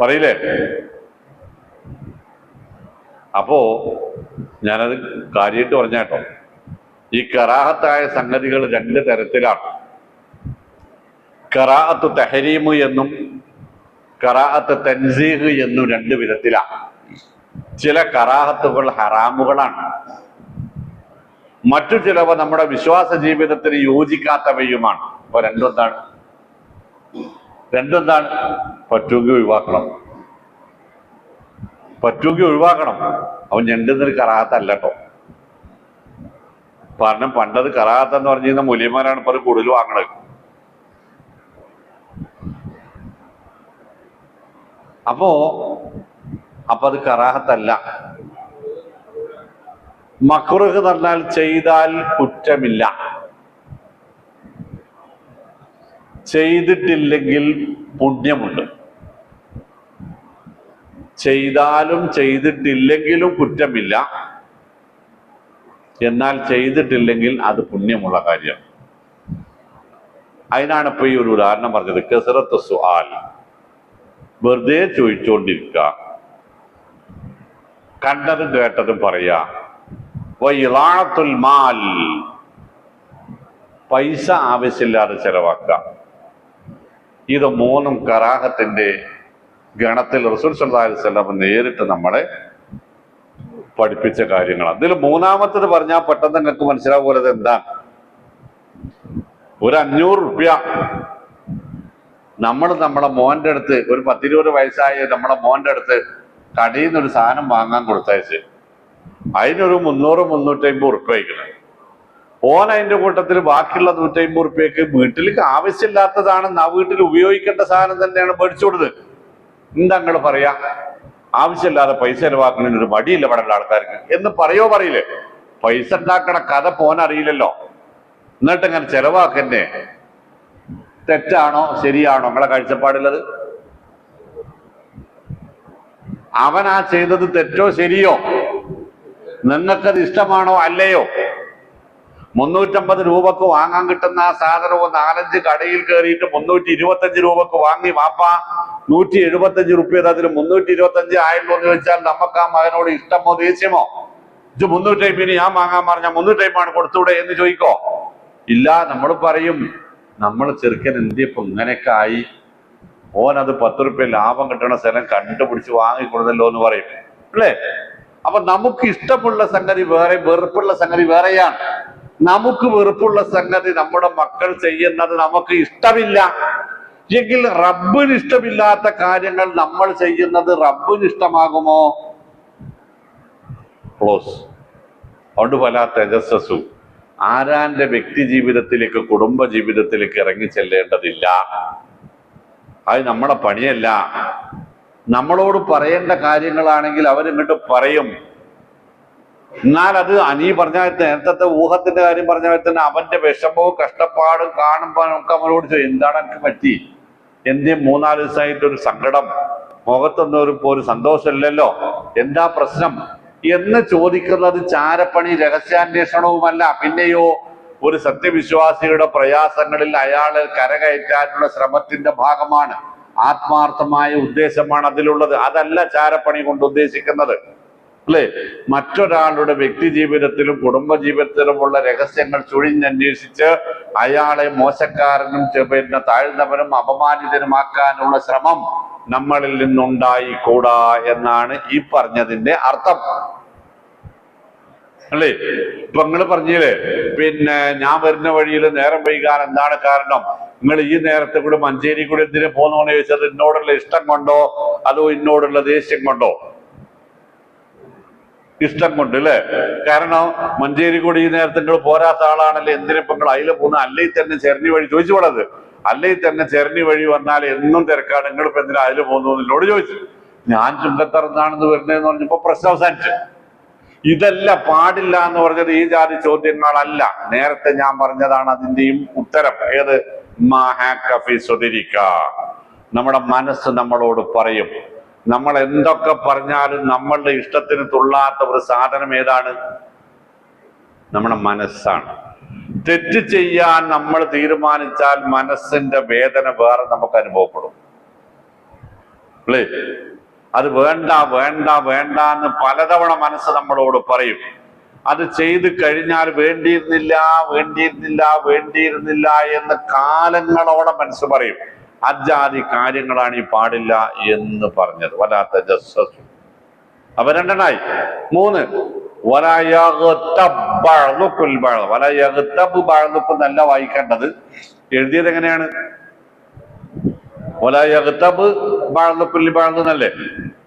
പറയില്ലേ? അപ്പോ ഞാനത് കാര്യമായിട്ട് പറഞ്ഞേട്ടോ. ഈ കറാഹത്തായ സംഗതികൾ രണ്ട് തരത്തിലാണ്. കറാഅത്ത് തഹരീമ് എന്നും കറാഅത്ത് തൻസീഹ് എന്നും രണ്ട് വിധത്തിലാണ്. ചില കറാഹത്തുകൾ ഹറാമുകളാണ്, മറ്റു ചിലവ നമ്മുടെ വിശ്വാസ ജീവിതത്തിന് യോജിക്കാത്തവയുമാണ്. അപ്പൊ രണ്ടെന്താണ്? പറ്റുമെങ്കിൽ ഒഴിവാക്കണം. അവൻ ഞെണ്ടുന്നൊരു കറാഹത്തല്ല കേട്ടോ. കാരണം പണ്ടത് കറാഹത്തെന്ന് പറഞ്ഞു കഴിഞ്ഞാൽ മൂല്യന്മാരാണ് ഇപ്പൊ അത് കൂടുതൽ വാങ്ങണത്. അപ്പൊ അത് കറാഹത്തല്ല. മക്റുഹ് എന്ന് പറഞ്ഞാൽ ചെയ്താൽ കുറ്റമില്ല, ചെയ്തിട്ടില്ലെങ്കിൽ പുണ്യമുണ്ട്. ചെയ്താലും ചെയ്തിട്ടില്ലെങ്കിലും കുറ്റമില്ല, എന്നാൽ ചെയ്തിട്ടില്ലെങ്കിൽ അത് പുണ്യമുള്ള കാര്യം. അതിനാണ് ഇപ്പൊ ഈ ഒരു ഉദാഹരണം പറഞ്ഞത്. കസറത്ത് സുആൽ, വെറുതെ ചോദിച്ചുകൊണ്ടിരിക്കുക, കണ്ടതും കേട്ടതും പറയാ. വഇളാഅത്തുൽ മാൽ, പൈസ ആവശ്യമില്ലാതെ ചെലവാക്കുക. ഇത് മൂന്നും കറാഹത്തിന്റെ ഗണത്തിൽ റസൂൽ സല്ലല്ലാഹു അലൈഹി വസല്ലം നേരിട്ട് നമ്മളെ പഠിപ്പിച്ച കാര്യങ്ങളാണ്. ഇതിൽ മൂന്നാമത്തത് പറഞ്ഞാൽ പെട്ടെന്ന് നിങ്ങൾക്ക് മനസ്സിലാവുന്നത് എന്താ? ഒരു 500 റുപ്യ നമ്മളെ മോന്റെ അടുത്ത്, ഒരു 10-20 വയസ്സായ നമ്മളെ മോന്റെ അടുത്ത് കടയിൽ നിന്നൊരു സാധനം വാങ്ങാൻ കൊടുത്തയച്ച് അതിനൊരു 300-350 റുപ്യ വയ്ക്കണം. ഓൻ അതിന്റെ കൂട്ടത്തിൽ ബാക്കിയുള്ള 150 റുപ്യക്ക് വീട്ടിലേക്ക് ആവശ്യമില്ലാത്തതാണ്, വീട്ടിൽ ഉപയോഗിക്കേണ്ട സാധനം തന്നെയാണ് മേടിച്ചു കൊടുത്തത്. എന്താ നിങ്ങൾ പറയാ? ആവശ്യമില്ലാതെ പൈസ ചെലവാക്കുന്നതിന് ഒരു മടിയില്ല ഇവിടെ ആൾക്കാർക്ക് എന്ന് പറയില്ലേ? പൈസ ഉണ്ടാക്കണ കഥ പോനറിയില്ലല്ലോ, എന്നിട്ട് ഇങ്ങനെ ചെലവാക്കന്നെ. തെറ്റാണോ ശരിയാണോ നിങ്ങളെ കാഴ്ചപ്പാടുള്ളത്? അവൻ ആ ചെയ്തത് തെറ്റോ ശരിയോ? നിങ്ങൾക്കത് ഇഷ്ടമാണോ അല്ലയോ? 350 രൂപക്ക് വാങ്ങാൻ കിട്ടുന്ന ആ സാധനവും 4-5 കടയിൽ കയറിയിട്ട് 325 രൂപക്ക് വാങ്ങി വാപ്പ 175 റുപ്യ അതിൽ 325 ആയല്ലോ എന്ന് വെച്ചാൽ നമുക്ക് ആ മകനോട് ഇഷ്ടമോ ദേഷ്യമോ? ഇത് 350 ഞാൻ വാങ്ങാൻ പറഞ്ഞ 350 കൊടുത്തൂടെ എന്ന് ചോദിക്കോ? ഇല്ല. നമ്മൾ പറയും, നമ്മൾ ചെറുക്കൻ എന്തിയപ്പോ ഇങ്ങനെയൊക്കെ ആയി, ഓൻ അത് 10 റുപ്യ ലാഭം കിട്ടണ സ്ഥലം കണ്ടുപിടിച്ച് വാങ്ങിക്കൊടുത്തല്ലോ എന്ന് പറയും അല്ലേ? അപ്പൊ നമുക്ക് ഇഷ്ടമുള്ള സംഗതി വേറെ, വെറുപ്പുള്ള സംഗതി വേറെയാണ്. നമുക്ക് വെറുപ്പുള്ള സംഗതി നമ്മുടെ മക്കൾ ചെയ്യുന്നത് നമുക്ക് ഇഷ്ടമില്ല എങ്കിൽ റബ്ബിന് ഇഷ്ടമില്ലാത്ത കാര്യങ്ങൾ നമ്മൾ ചെയ്യുന്നത് റബ്ബിന് ഇഷ്ടമാകുമോ? ക്ലോസ്. അതുകൊണ്ട് പല തേജസ്സു ആരാന്റെ വ്യക്തി ജീവിതത്തിലേക്ക്, കുടുംബ ജീവിതത്തിലേക്ക് ഇറങ്ങി ചെല്ലേണ്ടതില്ല. അത് നമ്മുടെ പണിയല്ല. നമ്മളോട് പറയേണ്ട കാര്യങ്ങളാണെങ്കിൽ അവരിങ്ങോട്ട് പറയും. എന്നാൽ അത് അനീ പറഞ്ഞ നേരത്തെ ഊഹത്തിന്റെ കാര്യം പറഞ്ഞ തന്നെ അവന്റെ വിഷമവും കഷ്ടപ്പാടും കാണുമ്പോൾ നമുക്ക് അവനോട് ചോദിക്കും, എന്താണ് എനിക്ക് പറ്റി? എന്തേ 3-4 ദിവസമായിട്ട് ഒരു സങ്കടം, മുഖത്തൊന്നും ഒരു സന്തോഷമില്ലല്ലോ, എന്താ പ്രശ്നം എന്ന് ചോദിക്കുന്നത് ചാരപ്പണി, രഹസ്യാന്വേഷണവുമല്ല. പിന്നെയോ ഒരു സത്യവിശ്വാസിയുടെ പ്രയാസങ്ങളിൽ അയാളെ കരകയറ്റാനുള്ള ശ്രമത്തിന്റെ ഭാഗമാണ്. ആത്മാർത്ഥമായ ഉദ്ദേശമാണ് അതിലുള്ളത്. അതല്ല ചാരപ്പണി കൊണ്ട് ഉദ്ദേശിക്കുന്നത് അല്ലേ? മറ്റൊരാളുടെ വ്യക്തി ജീവിതത്തിലും കുടുംബ ജീവിതത്തിലുമുള്ള രഹസ്യങ്ങൾ ചുഴിഞ്ഞന്വേഷിച്ച് അയാളെ മോശക്കാരനും താഴ്ന്നവനും അപമാനിതനുമാക്കാനുള്ള ശ്രമം നമ്മളിൽ നിന്നുണ്ടായിക്കൂടാ എന്നാണ് ഈ പറഞ്ഞതിന്റെ അർത്ഥം അല്ലേ? ഇപ്പൊ നിങ്ങൾ പറഞ്ഞില്ലേ, പിന്നെ ഞാൻ വരുന്ന വഴിയിൽ നേരം വൈകാൻ എന്താണ് കാരണം? നിങ്ങൾ ഈ നേരത്തെ കൂടെ മഞ്ചേരി കൂടെ എന്തിനു പോന്നോന്ന് ചോദിച്ചത് എന്നോടുള്ള ഇഷ്ടം കൊണ്ടോ അതോ എന്നോടുള്ള ദേഷ്യം കൊണ്ടോ? ഇഷ്ടം കൊണ്ട് അല്ലേ? കാരണം മഞ്ചേരി കൂടി ഈ നേരത്തെ പോരാത്ത ആളാണല്ലേ, എന്തിനിപ്പോ നിങ്ങൾ അതിൽ പോകുന്ന? അല്ലെങ്കിൽ തന്നെ ചെരണി വഴി ചോദിച്ചു പോണത്, അല്ലെങ്കിൽ തന്നെ ചെരണി വഴി വന്നാൽ എന്നും തിരക്കാണ്, നിങ്ങളിപ്പോ എന്തിനാ അതിൽ പോകുന്നു എന്നോട് ചോദിച്ചു. ഞാൻ ചുങ്കത്തറന്നാണെന്ന് വരുന്നതെന്ന് പറഞ്ഞപ്പോ പ്രശ്നം അവസാനിച്ചു. ഇതല്ല പാടില്ല എന്ന് പറഞ്ഞത് ഈ ജാതി ചോദ്യങ്ങളല്ല, നേരത്തെ ഞാൻ പറഞ്ഞതാണ് അതിന്റെയും ഉത്തരം. ഏത്? നമ്മുടെ മനസ്സ് നമ്മളോട് പറയും. നമ്മൾ എന്തൊക്കെ പറഞ്ഞാലും നമ്മളുടെ ഇഷ്ടത്തിന് തുള്ളാത്ത ഒരു സാധനം ഏതാണ്? നമ്മുടെ മനസ്സാണ്. തെറ്റ് ചെയ്യാൻ നമ്മൾ തീരുമാനിച്ചാൽ മനസ്സിന്റെ വേദന വേറെ നമുക്ക് അനുഭവപ്പെടും അല്ലേ? അത് വേണ്ട വേണ്ട വേണ്ട എന്ന് പലതവണ മനസ്സ് നമ്മളോട് പറയും. അത് ചെയ്ത് കഴിഞ്ഞാൽ വേണ്ടിയിരുന്നില്ല വേണ്ടിയിരുന്നില്ല വേണ്ടിയിരുന്നില്ല എന്ന് കാലങ്ങളോടെ മനസ്സ് പറയും. അജാതി കാര്യങ്ങളാണ് ഈ പാടില്ല എന്ന് പറഞ്ഞത്. വലാത്ത ജസ്സസ്. അപ്പൊ 2 3 നല്ല വായിക്കേണ്ടത്. എഴുതിയത് എങ്ങനെയാണ്? എന്നല്ലേ?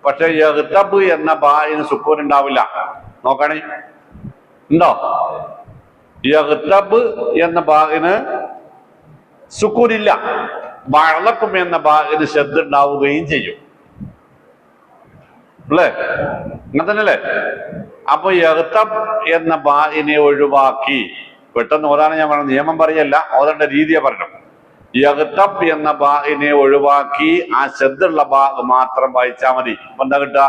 പക്ഷെ യഗ്തബ് എന്ന ബായിന് സുക്കൂൻ ഉണ്ടാവില്ല. നോക്കണേ, ഉണ്ടോ? യഗ്തബ് എന്ന ബായിന് സുക്കൂനില്ല. ബഅളക്കും എന്ന ബായിന് ശബ്ദം ഉണ്ടാവുകയും ചെയ്യും അല്ലേ? അങ്ങനെ തന്നെയല്ലേ? അപ്പൊ യഗ്തബ് എന്ന ബായിനെ ഒഴിവാക്കി, പെട്ടെന്ന് ഓതാനും ഞാൻ പറഞ്ഞു, നിയമം പറയല്ല, ഓതേണ്ട രീതിയെ പറഞ്ഞു. യഗ്തബ് എന്ന ബാഇനെ ഒഴിവാക്കി ആ ശദ്ദുള്ള ബാ മാത്രം വായിച്ചാൽ മതി. അപ്പൊ എന്താ കിട്ടുക?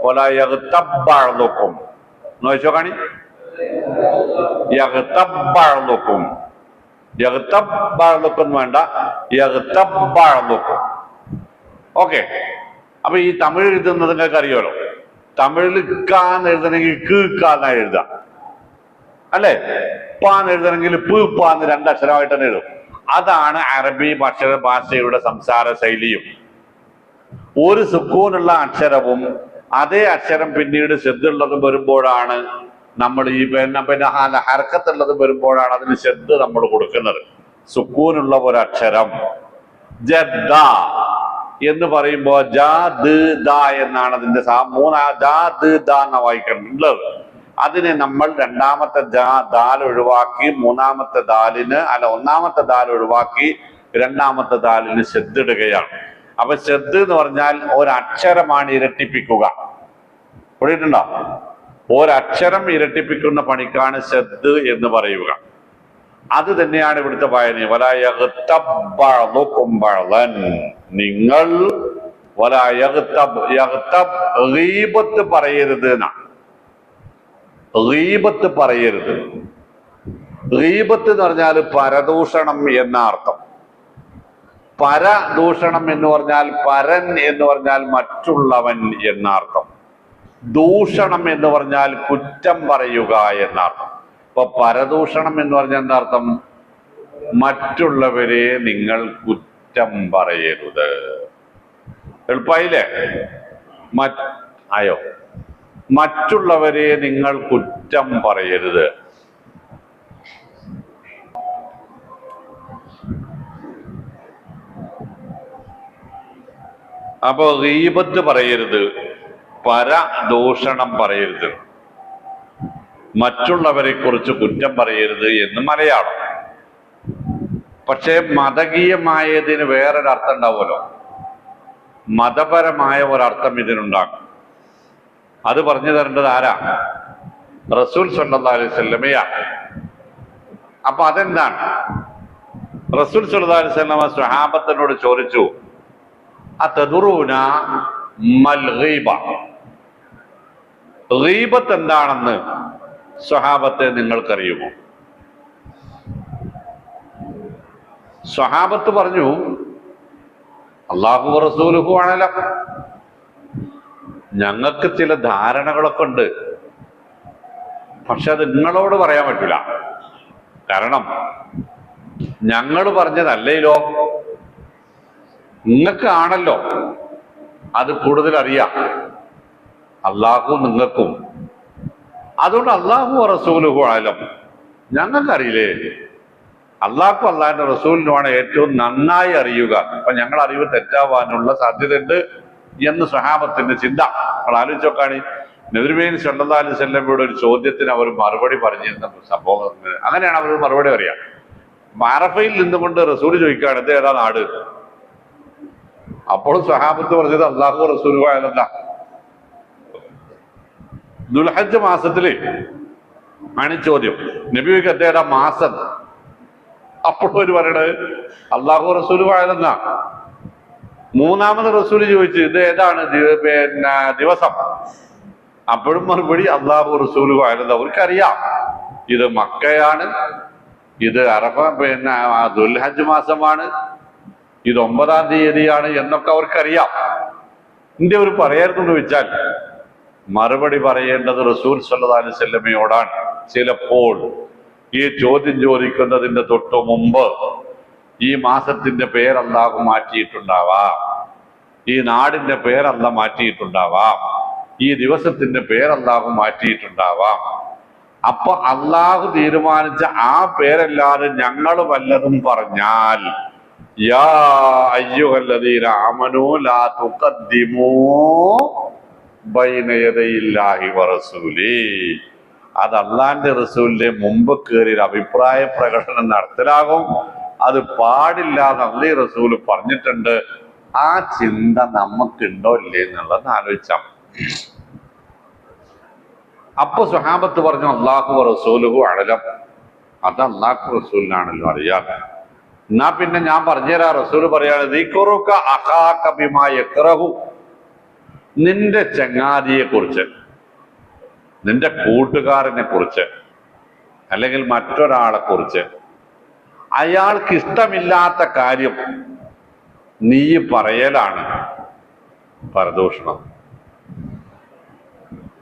വലാ യഗ്തബ് ബഅ്ദുക്കും നോയിച്ചോ കാണി. യഗ്തബ് ബഅ്ദുക്കും, യഗ്തബ് ബഅ്ദുക്കും വേണ്ട, യഗ്തബ് ബഅ്ദുക്കും. ഓക്കെ. അപ്പൊ ഈ തമിഴ് എഴുതുന്നത് നിങ്ങൾക്ക് അറിയാലോ. തമിഴിൽ കാന്ന് എഴുതണമെങ്കിൽ കീക്കാന്ന് എഴുതാം അല്ലെ, പാന്ന് എഴുതണമെങ്കിൽ പാന്ന് രണ്ടക്ഷരമായിട്ട് തന്നെ എഴുതും. അതാണ് അറബി ഭാഷയുടെ സംസാര ശൈലിയും. ഒരു സുക്കൂനുള്ള അക്ഷരവും അതേ അക്ഷരം പിന്നീട് ശബ്ദുള്ളതും വരുമ്പോഴാണ് നമ്മൾ ഈ പിന്നെ ഹർക്കത്തുള്ളതും വരുമ്പോഴാണ് അതിന് ശബ്ദ് നമ്മൾ കൊടുക്കുന്നത്. സുക്കൂനുള്ള ഒരു അക്ഷരം ജദ്ദ എന്ന് പറയുമ്പോ എന്നാണ് അതിന്റെ എന്ന വായിക്കേണ്ടത്. അതിനെ നമ്മൾ രണ്ടാമത്തെ ദാൽ ഒഴിവാക്കി ഒന്നാമത്തെ ദാൽ ഒഴിവാക്കി രണ്ടാമത്തെ ദാലിന് ശബ്ദിടുകയാണ്. അപ്പൊ ശബ്ദ് എന്ന് പറഞ്ഞാൽ ഒരക്ഷരമാണ് ഇരട്ടിപ്പിക്കുക. പറഞ്ഞിട്ടുണ്ടോ? ഒരക്ഷരം ഇരട്ടിപ്പിക്കുന്ന പണിക്കാണ് ശബ്ദ് എന്ന് പറയുക. അത് തന്നെയാണ് ഇവിടുത്തെ വായന. നിങ്ങൾ ഗീബത്ത് പറയരുത് എന്നാണ്. ഗീബത്ത് പറയരുത്. ഗീബത്ത് എന്ന് പറഞ്ഞാൽ പരദൂഷണം എന്ന അർത്ഥം. പരദൂഷണം എന്ന് പറഞ്ഞാൽ പരൻ എന്ന് പറഞ്ഞാൽ മറ്റുള്ളവൻ എന്ന അർത്ഥം. ദൂഷണം എന്ന് പറഞ്ഞാൽ കുറ്റം പറയുക എന്നർത്ഥം. അപ്പൊ പരദൂഷണം എന്ന് പറഞ്ഞാൽ എന്താ അർത്ഥം? മറ്റുള്ളവരെ നിങ്ങൾ കുറ്റം പറയരുത്. എളുപ്പായില്ലേ? ആയോ? മറ്റുള്ളവരെ നിങ്ങൾ കുറ്റം പറയരുത്. അപ്പൊ ഗീബത്ത് പറയരുത്, പരദൂഷണം പറയരുത്, മറ്റുള്ളവരെ കുറിച്ച് കുറ്റം പറയരുത് എന്ന് മലയാളം. പക്ഷെ മതകീയമായതിന് വേറൊരർത്ഥം ഉണ്ടാവുമല്ലോ. മതപരമായ ഒരർത്ഥം ഇതിനുണ്ടാകും. അത് പറഞ്ഞു തരേണ്ടത് ആരാ? റസൂൽ സല്ലല്ലാഹു അലൈഹി വസല്ലമയാ. അപ്പൊ അതെന്താണ്? റസൂൽ സല്ലല്ലാഹു അലൈഹി വസല്ലമ സ്വഹാബത്തിനോട് ചോദിച്ചു, അതദറൂന മൽ ഗീബ, ഗീബത്ത് എന്താണെന്ന് സ്വഹാബത്തെ നിങ്ങൾക്കറിയുമോ? സ്വഹാബത്ത് പറഞ്ഞു, അല്ലാഹു റസൂലുഹു അഅലം, ഞങ്ങൾക്ക് ചില ധാരണകളൊക്കെ ഉണ്ട്, പക്ഷെ അത് നിങ്ങളോട് പറയാൻ പറ്റില്ല. കാരണം ഞങ്ങൾ പറഞ്ഞതല്ലേലോ, നിങ്ങൾക്കാണല്ലോ അത് കൂടുതൽ അറിയാം, അല്ലാഹു നിങ്ങൾക്കും. അതുകൊണ്ട് അല്ലാഹു റസൂലുഹു അഅലം, ഞങ്ങൾക്കറിയില്ലേ, അള്ളാഹ്ക്കും അള്ളാഹിന്റെ റസൂലിനുമാണ് ഏറ്റവും നന്നായി അറിയുക. അപ്പൊ ഞങ്ങൾ അറിവ് തെറ്റാവാനുള്ള സാധ്യതയുണ്ട് എന്ന് സ്വഹാബത്തിന്റെ ചിന്ത. നമ്മൾ ആലോചിച്ച് നോക്കാണ്. നബി സല്ലല്ലാഹു അലൈഹി വസല്ലമയുടെ ഒരു ചോദ്യത്തിന് അവർ മറുപടി പറഞ്ഞിരുന്ന സംഭവം. അങ്ങനെയാണ് അവർ മറുപടി പറയാ. അറഫയിൽ നിന്നുകൊണ്ട് റസൂൽ ചോദിക്കുകയാണ്, ഇത് ഏതാ നാട്? അപ്പോൾ സ്വഹാബത്ത് പറഞ്ഞത് അല്ലാഹു റസൂലുഹു അഅലം. ദുൽഹജ്ജ് മാസത്തില് ആണ് ചോദ്യം. നബിക്ക് അദ്ദേഹം മാസം. അപ്പോൾ ഒരു പറയണത് അല്ലാഹു റസൂലുഹു അഅലം. മൂന്നാമത് റസൂൽ ചോദിച്ചു, ഇത് ഏതാണ് പിന്നെ ദിവസം? അപ്പോഴും മറുപടി അല്ലാഹു റസൂലുഹു അഅലം. അവർക്കറിയാം ഇത് മക്കയാണ്, ഇത് അറഫ പിന്നെ ദുൽഹജ്ജ് മാസമാണ്, ഇത് 9-ാം തീയതിയാണ് എന്നൊക്കെ അവർക്കറിയാം. ഇന്ത്യ ഒരു പറയരുതെന്ന് വെച്ചാൽ മറുപടി പറയേണ്ടത് റസൂൽ സല്ലല്ലാഹു അലൈഹി വസല്ലമയോടാണ്. ചിലപ്പോൾ ഈ ചോദ്യം ചോദിക്കുന്നതിന്റെ തൊട്ടു മുമ്പ് ഈ മാസത്തിന്റെ പേരല്ലാഹു മാറ്റിയിട്ടുണ്ടാവാം, ഈ നാടിന്റെ പേരല്ല മാറ്റിയിട്ടുണ്ടാവാം, ഈ ദിവസത്തിന്റെ പേരല്ലാഹു മാറ്റിയിട്ടുണ്ടാവാം. അപ്പൊ അള്ളാഹു തീരുമാനിച്ച ആ പേരല്ലാതെ ഞങ്ങൾ വല്ലതും പറഞ്ഞാൽ യാ അയ്യുഹല്ലദീന ആമനൂ ലാ തുഖദ്ദിമൂ ബൈന യദയില്ലാഹി വറസൂലി, അത് അള്ളാന്റെ റസൂലിന്റെ മുമ്പ് കയറിയ അഭിപ്രായ പ്രകടനം നടത്തലാകും. അത് പാടില്ല എന്ന് അള്ളാഹു റസൂൽ പറഞ്ഞിട്ടുണ്ട്. ആ ചിന്ത നമുക്കുണ്ടോ ഇല്ലേ എന്നുള്ളത് ആലോചിച്ചാൽ. അപ്പൊ സ്വഹാബത്ത് പറഞ്ഞു അല്ലാഹു റസൂലുഹു അഅലം, അത് അല്ലാഹു റസൂലിനാണല്ലോ അറിയാം. എന്നാ പിന്നെ ഞാൻ പറഞ്ഞുതരാം. റസൂൽ പറയാണ് ദിക്റുക അഖാക ബിമാ യക്റഹു, നിന്റെ ചങ്ങാതിയെ കുറിച്ച്, നിന്റെ കൂട്ടുകാരനെ കുറിച്ച്, അല്ലെങ്കിൽ മറ്റൊരാളെ കുറിച്ച് അയാൾക്ക് ഇഷ്ടമില്ലാത്ത കാര്യം നീ പറയലാണ് പരദൂഷണം.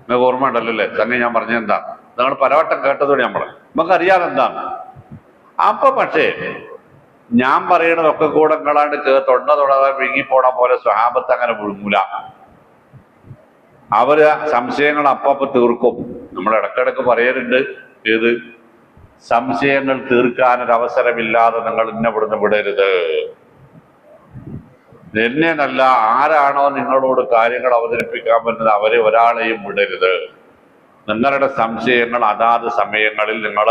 നിങ്ങൾക്ക് ഓർമ്മ ഉണ്ടല്ലോ അല്ലേ സംഗതി ഞാൻ പറഞ്ഞെന്താ? നിങ്ങൾ പലവട്ടം കേട്ടതോടെ നമുക്കറിയാതെ എന്താണ്. അപ്പൊ പക്ഷേ ഞാൻ പറയണതൊക്കെ കൂടെ നിങ്ങളാണ്ട് തൊണ്ട തൊടാതെ വിഴുങ്ങിപ്പോണ പോലെ സ്വഹാബത്ത് അങ്ങനെ വിഴുങ്ങൂല. അവര് സംശയങ്ങൾ അപ്പപ്പോ തീർക്കും. നമ്മൾ ഇടക്കിടക്ക് പറയലുണ്ട്, ഏത് സംശയങ്ങൾ തീർക്കാനൊരവസരമില്ലാതെ നിങ്ങൾ ഇവിടുന്ന് വിടരുത്. എന്നെ നല്ല ആരാണോ നിങ്ങളോട് കാര്യങ്ങൾ അവതരിപ്പിക്കാൻ പറ്റുന്നത് അവരെ ഒരാളെയും വിടരുത്. നിങ്ങളുടെ സംശയങ്ങൾ അതാത് സമയങ്ങളിൽ നിങ്ങൾ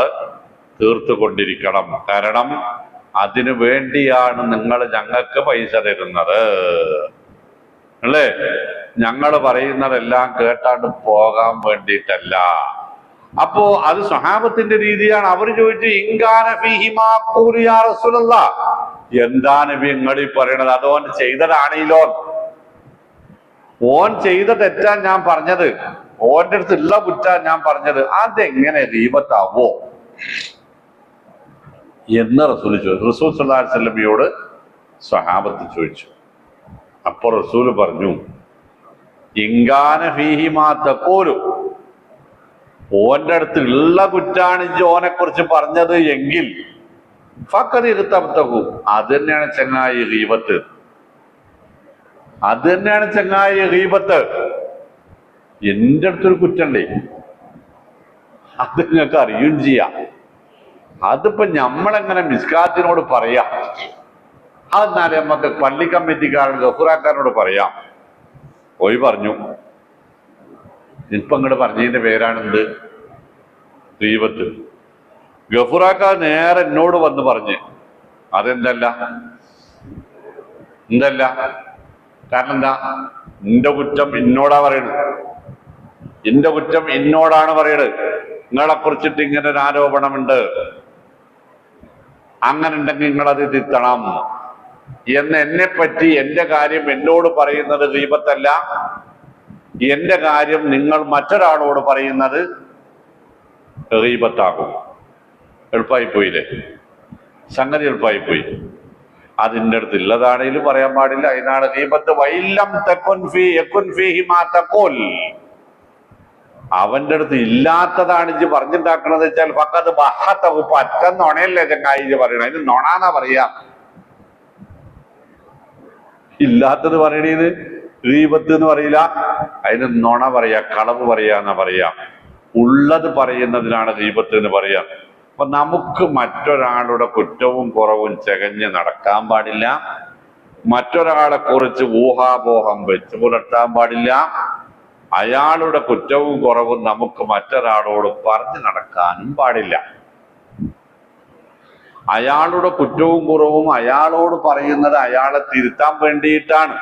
തീർത്തുകൊണ്ടിരിക്കണം. കാരണം അതിനു വേണ്ടിയാണ് നിങ്ങൾ ഞങ്ങൾക്ക് പൈസ തരുന്നത് അല്ലേ? ഞങ്ങൾ പറയുന്നതെല്ലാം കേട്ടാണ്ട് പോകാൻ വേണ്ടിയിട്ടല്ല. അപ്പോ അത് സ്വഹാബത്തിന്റെ രീതിയാണ്. അവർ ചോദിച്ചു ഇൻകാന ഫീഹി മാ ഖൂലു യാ റസൂലല്ലാഹ്, എന്താ നബി നിങ്ങൾ ഈ പറയണത്? അതോൻ ചെയ്തതാണല്ലോ, ഓൻ ചെയ്ത തെറ്റാ ഞാൻ പറഞ്ഞത്, ഓന്റെ അടുത്തുള്ള കുറ്റാ ഞാൻ പറഞ്ഞത്, അതെങ്ങനെ ഗീബത്താവോ എന്ന് റസൂൽ ചോദിച്ചു. റസൂൽ സല്ലല്ലാഹു അലൈഹി വസല്ലമയോട് സ്വഹാബത്ത് ചോദിച്ചു. അപ്പൊ റസൂൽ പറഞ്ഞു ഇൻകാന ഫീഹി മാ തഖൂലു, ഓന്റെ അടുത്ത് ഉള്ള കുറ്റാണ് ഓനെ കുറിച്ച് പറഞ്ഞത് എങ്കിൽ ഫഖദ് ഇഗ്തബ്തഹു, അത് തന്നെയാണ് ചങ്ങായി ഗീബത്ത്. അത് തന്നെയാണ് ചങ്ങായി ഗീബത്ത്. എന്റെ അടുത്തൊരു കുറ്റണ്ടേ, അത് നിങ്ങൾക്ക് അറിയുകയും ചെയ്യാം. അതിപ്പോ നമ്മളെങ്ങനെ മിസ്കാത്തിനോട് പറയാം? അതെന്നാല് നമുക്ക് പള്ളി കമ്മിറ്റിക്കാരോട് ഗഫൂറാക്കാരനോട് പറയാം. പോയി പറഞ്ഞു, ഇപ്പൊ ഇങ്ങോട്ട് പറഞ്ഞതിന്റെ പേരാണെന്ത്? ഗീബത്ത്. ഗഫൂറാക്ക നേരെ എന്നോട് വന്ന് പറഞ്ഞ് അതെന്തല്ല, എന്തല്ല? കാരണം എന്താ? നിന്റെ കുറ്റം എന്നോടാ പറയണത്, എന്റെ കുറ്റം എന്നോടാണ് പറയണത്. നിങ്ങളെ കുറിച്ചിട്ട് ഇങ്ങനെ ഒരു ആരോപണമുണ്ട്, അങ്ങനെ ഉണ്ടെങ്കിൽ നിങ്ങളത് തിരുത്തണം എന്ന് എന്നെ പറ്റി എന്റെ കാര്യം എന്നോട് പറയുന്നത് ഗീബത്തല്ല. എന്റെ കാര്യം നിങ്ങൾ മറ്റൊരാളോട് പറയുന്നത് ഗീബത്താകും. എളുപ്പമായി പോയില്ലേ? സംഗതി എളുപ്പമായി പോയി. അതിൻ്റെ അടുത്ത് ഉള്ളതാണെങ്കിലും പറയാൻ പാടില്ല. അതിനാണ് ഗീബത്ത്. വൈലം തകുൻ ഫീഹി മാ തഖൂൽ, അവന്റെ അടുത്ത് ഇല്ലാത്തതാണ് ഇജ്ജ് പറഞ്ഞുണ്ടാക്കണത് വെച്ചാൽ ഫഖദ് ബഹതഹു, പറ്റ നുണയല്ലേ ചങ്ങായി ഇജ്ജ് പറയണ. അതിന് നുണാന്നാ പറയാ. ഇല്ലാത്തത് പറയണേന്ന് ഗീബത്ത് എന്ന് പറയില്ല, അതിന് നുണ പറയാ, കളവ് പറയാന്നാ പറയാ. ഉള്ളത് പറയുന്നതിനാണ് ഗീബത്ത് എന്ന് പറയാ. അപ്പൊ നമുക്ക് മറ്റൊരാളുടെ കുറ്റവും കുറവും ചകഞ്ഞ് നടക്കാൻ പാടില്ല. മറ്റൊരാളെ കുറിച്ച് ഊഹാപോഹം വെച്ച് പുലർത്താൻ പാടില്ല. അയാളുടെ കുറ്റവും കുറവും നമുക്ക് മറ്റൊരാളോട് പറഞ്ഞു നടക്കാനും പാടില്ല. അയാളുടെ കുറ്റവും കുറവും അയാളോട് പറയുന്നത് അയാളെ തിരുത്താൻ വേണ്ടിയിട്ടാണ്.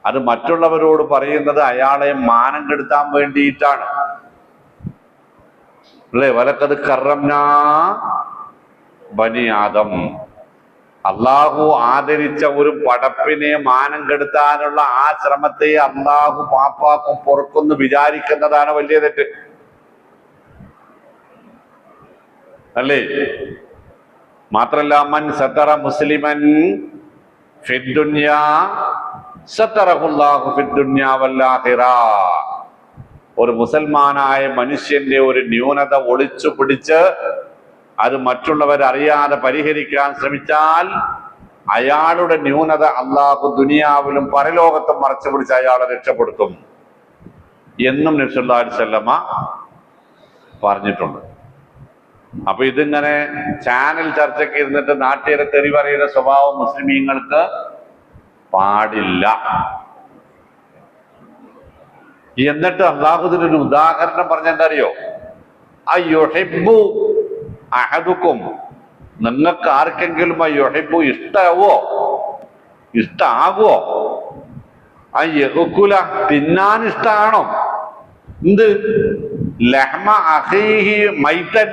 അത് മറ്റുള്ളവരോട് പറയുന്നത് അയാളെ മാനം കെടുത്താൻ വേണ്ടിയിട്ടാണ് അല്ലേ? വലക്കത് കറംനാ ബനി ആദം, അള്ളാഹു ആദരിച്ച ഒരു പടപ്പിനെ മാനം കെടുത്താനുള്ള ആ ശ്രമത്തെ അള്ളാഹു പാപ്പാക്കും പൊറുക്കുന്നു വിചാരിക്കുന്നതാണ് വലിയ തെറ്റ് അല്ലേ? മാത്രല്ല മൻ സതറ മുസ്ലിമൻ ഫിദ്ദുനിയാ സതറഹുല്ലാഹു ഫിദ്ദുനിയാ വൽ ആഖിറ, ഒരു മുസൽമാനായ മനുഷ്യന്റെ ഒരു ന്യൂനത ഒളിച്ചു പിടിച്ച് അത് മറ്റുള്ളവർ അറിയാതെ പരിഹരിക്കാൻ ശ്രമിച്ചാൽ അയാളുടെ ന്യൂനത അള്ളാഹു ദുനിയാവിലും പരലോകത്തും മറച്ചു പിടിച്ച് അയാളെ രക്ഷപ്പെടുത്തും എന്നും നബി സല്ലല്ലാഹു അലൈഹി വസല്ലമ പറഞ്ഞിട്ടുണ്ട്. അപ്പൊ ഇതിങ്ങനെ ചാനൽ ചർച്ചയ്ക്ക് ഇരുന്നിട്ട് നാട്ടിലെ തെറി പറയുന്ന സ്വഭാവം മുസ്ലിമീങ്ങൾക്ക് പാടില്ല. എന്നിട്ട് അള്ളാഹുദിനൊരു ഉദാഹരണം പറഞ്ഞെന്താ അറിയോ? അയ്യുഹിബ്ബു അഹദുക്കും, നിങ്ങൾക്ക് ആർക്കെങ്കിലും അയ്യുഹിബ്ബു ഇഷ്ടാവോ, ഇഷ്ടാകുവോ? അയ്യകുല, തിന്നാൻ ഇഷ്ടാണോ? എന്ത്? ലഹ്മ അഖീഹി മൈതൻ,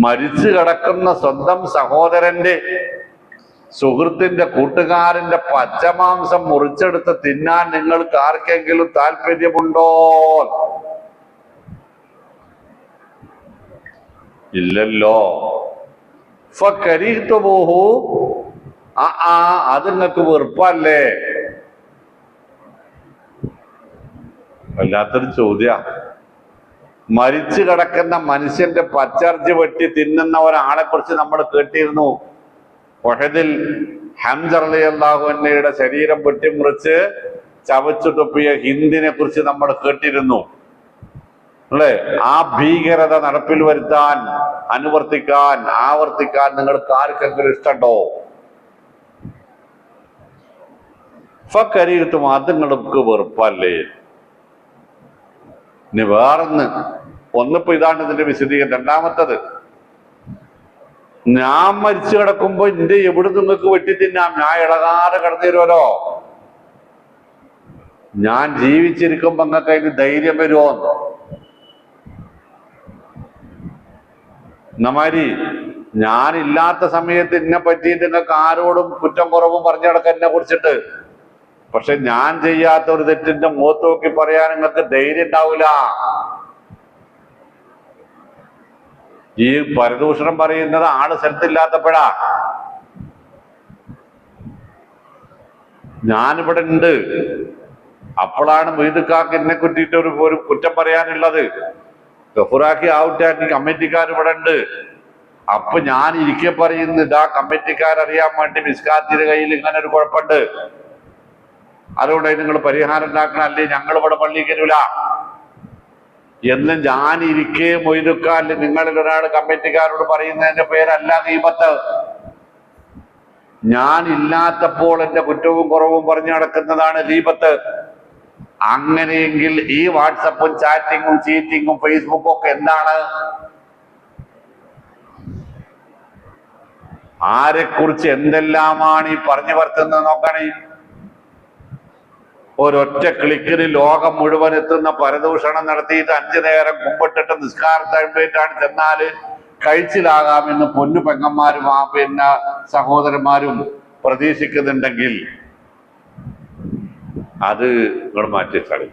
മരിച്ചു കിടക്കുന്ന സ്വന്തം സഹോദരന്റെ സുഹൃത്തിന്റെ കൂട്ടുകാരന്റെ പച്ചമാംസം മുറിച്ചെടുത്ത് തിന്നാൻ നിങ്ങൾക്ക് ആർക്കെങ്കിലും താല്പര്യമുണ്ടോ? ഇല്ലല്ലോ. ഫകരിഹ്തുമൂഹു, അത് നിങ്ങൾക്ക് വെറുപ്പല്ലേ? വല്ലാത്തൊരു ചോദ്യ. മരിച്ചു കിടക്കുന്ന മനുഷ്യന്റെ പച്ചർജി വെട്ടി തിന്നുന്ന ഒരാളെ കുറിച്ച് നമ്മൾ കേട്ടിരുന്നു. ഉഹദിൽ ഹംസ റളിയല്ലാഹു അൻഹുവിന്റെ ശരീരം വെട്ടിമുറിച്ച് ചവച്ചു തുപ്പിയ ഹിന്ദിനെ കുറിച്ച് നമ്മൾ കേട്ടിരുന്നു അല്ലെ? ആ ഭീകരത നടപ്പിൽ വരുത്താൻ, ആവർത്തിക്കാൻ നിങ്ങൾക്ക് ആർക്കെങ്കിലും ഇഷ്ടമുണ്ടോ? ഫകരിഹ്തും, അത് നിങ്ങൾക്ക് വെറുപ്പല്ലേ? ഇനി ഒന്നിപ്പോ ഇതാണ് ഇതിന്റെ വിശദീകരണം. രണ്ടാമത്തത്, ഞാൻ മരിച്ചു കിടക്കുമ്പോ എന്റെ എവിടെ നിങ്ങൾക്ക് വെട്ടി തിന്നാം, ഞാൻ ഇളകാതെ കിടന്നു തരുമല്ലോ. ഞാൻ ജീവിച്ചിരിക്കുമ്പോ നിങ്ങൾക്ക് അതിന് ധൈര്യം വരുമോ? എന്നമാതിരി ഞാനില്ലാത്ത സമയത്ത് എന്നെ പറ്റിയിട്ട് നിങ്ങൾക്ക് ആരോടും കുറ്റം കുറവും പറഞ്ഞു കിടക്കാൻ എന്നെ കുറിച്ചിട്ട്. പക്ഷെ ഞാൻ ചെയ്യാത്ത ഒരു തെറ്റിന്റെ മുഖത്ത് നോക്കി പറയാൻ നിങ്ങൾക്ക് ധൈര്യം ഉണ്ടാവില്ല. ഈ പരദൂഷണം പറയുന്നത് ആള് സ്ഥലത്തില്ലാത്തപ്പോഴാ. ഞാനിവിടെ ഉണ്ട്, അപ്പോഴാണ് മൊയ്തുക്കാക്ക് എന്നെ കുറ്റിയിട്ട് ഒരു കുറ്റം പറയാനുള്ളത്. ഗഫൂറാക്കി ഔട്ടാക്കി കമ്മിറ്റിക്കാർ ഇവിടെ ഉണ്ട്. അപ്പൊ ഞാൻ ഇരിക്കെ പറയുന്നത് ആ കമ്മിറ്റിക്കാരറിയാൻ വേണ്ടി മിസ്കാത്തിന്റെ കയ്യിൽ ഇങ്ങനെ ഒരു കുഴപ്പമുണ്ട്, അതുകൊണ്ട് നിങ്ങൾ പരിഹാരം ഉണ്ടാക്കണം, അല്ലേ ഞങ്ങൾ ഇവിടെ പള്ളി കരുവില്ല എന്ന് ഞാൻ ഇരിക്കെ മൊയ്തുക്കാല് നിങ്ങളിൽ ഒരാൾ കമ്മിറ്റിക്കാരോട് പറയുന്നതിന്റെ പേരല്ല ഗീബത്ത്. ഞാൻ ഇല്ലാത്തപ്പോൾ എന്റെ കുറ്റവും കുറവും പറഞ്ഞു നടക്കുന്നതാണ് ഗീബത്ത്. അങ്ങനെയെങ്കിൽ ഈ വാട്സപ്പും ചാറ്റിങ്ങും ചീറ്റിങ്ങും ഫേസ്ബുക്കും ഒക്കെ എന്താണ്? ആരെക്കുറിച്ച് എന്തെല്ലാമാണ് ഈ പറഞ്ഞു വരുത്തുന്നത് നോക്കണേ. ഒരൊറ്റ ക്ലിക്കിന് ലോകം മുഴുവൻ എത്തുന്ന പരദൂഷണം നടത്തിയിട്ട് 5 നേരം കുമ്പിട്ടിട്ട് നിസ്കാരത്തായിട്ടാണ് ചെന്നാല് കഴിച്ചിലാകാമെന്ന് പൊന്നു പെങ്ങന്മാരും പിന്നെ സഹോദരന്മാരും പ്രതീക്ഷിക്കുന്നുണ്ടെങ്കിൽ അത് നിങ്ങൾ മാറ്റിക്കളി.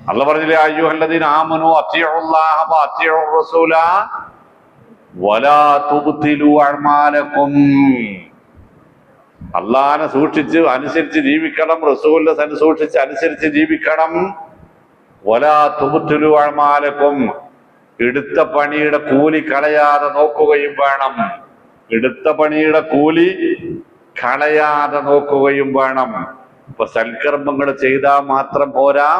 അല്ലാഹു പറഞ്ഞില്ലേ, അയ്യുഹല്ലദീന ആമനൂ അത്തിഉല്ലാഹ വ അത്തിഉർ റസൂല വലാ തുബ്തിലു അഅമാലകും. അള്ളാഹിനെ സൂക്ഷിച്ച് അനുസരിച്ച് ജീവിക്കണം, റസൂലിനെ സൂക്ഷിച്ച് അനുസരിച്ച് ജീവിക്കണം. വലാ തുബ്തിലു അഅമാലകും, എടുത്ത പണിയുടെ കൂലി കളയാതെ നോക്കുകയും വേണം. എടുത്ത പണിയുടെ കൂലി കളയാതെ നോക്കുകയും വേണം. ഇപ്പൊ സൽക്കർമ്മങ്ങൾ ചെയ്താൽ മാത്രം പോരാ,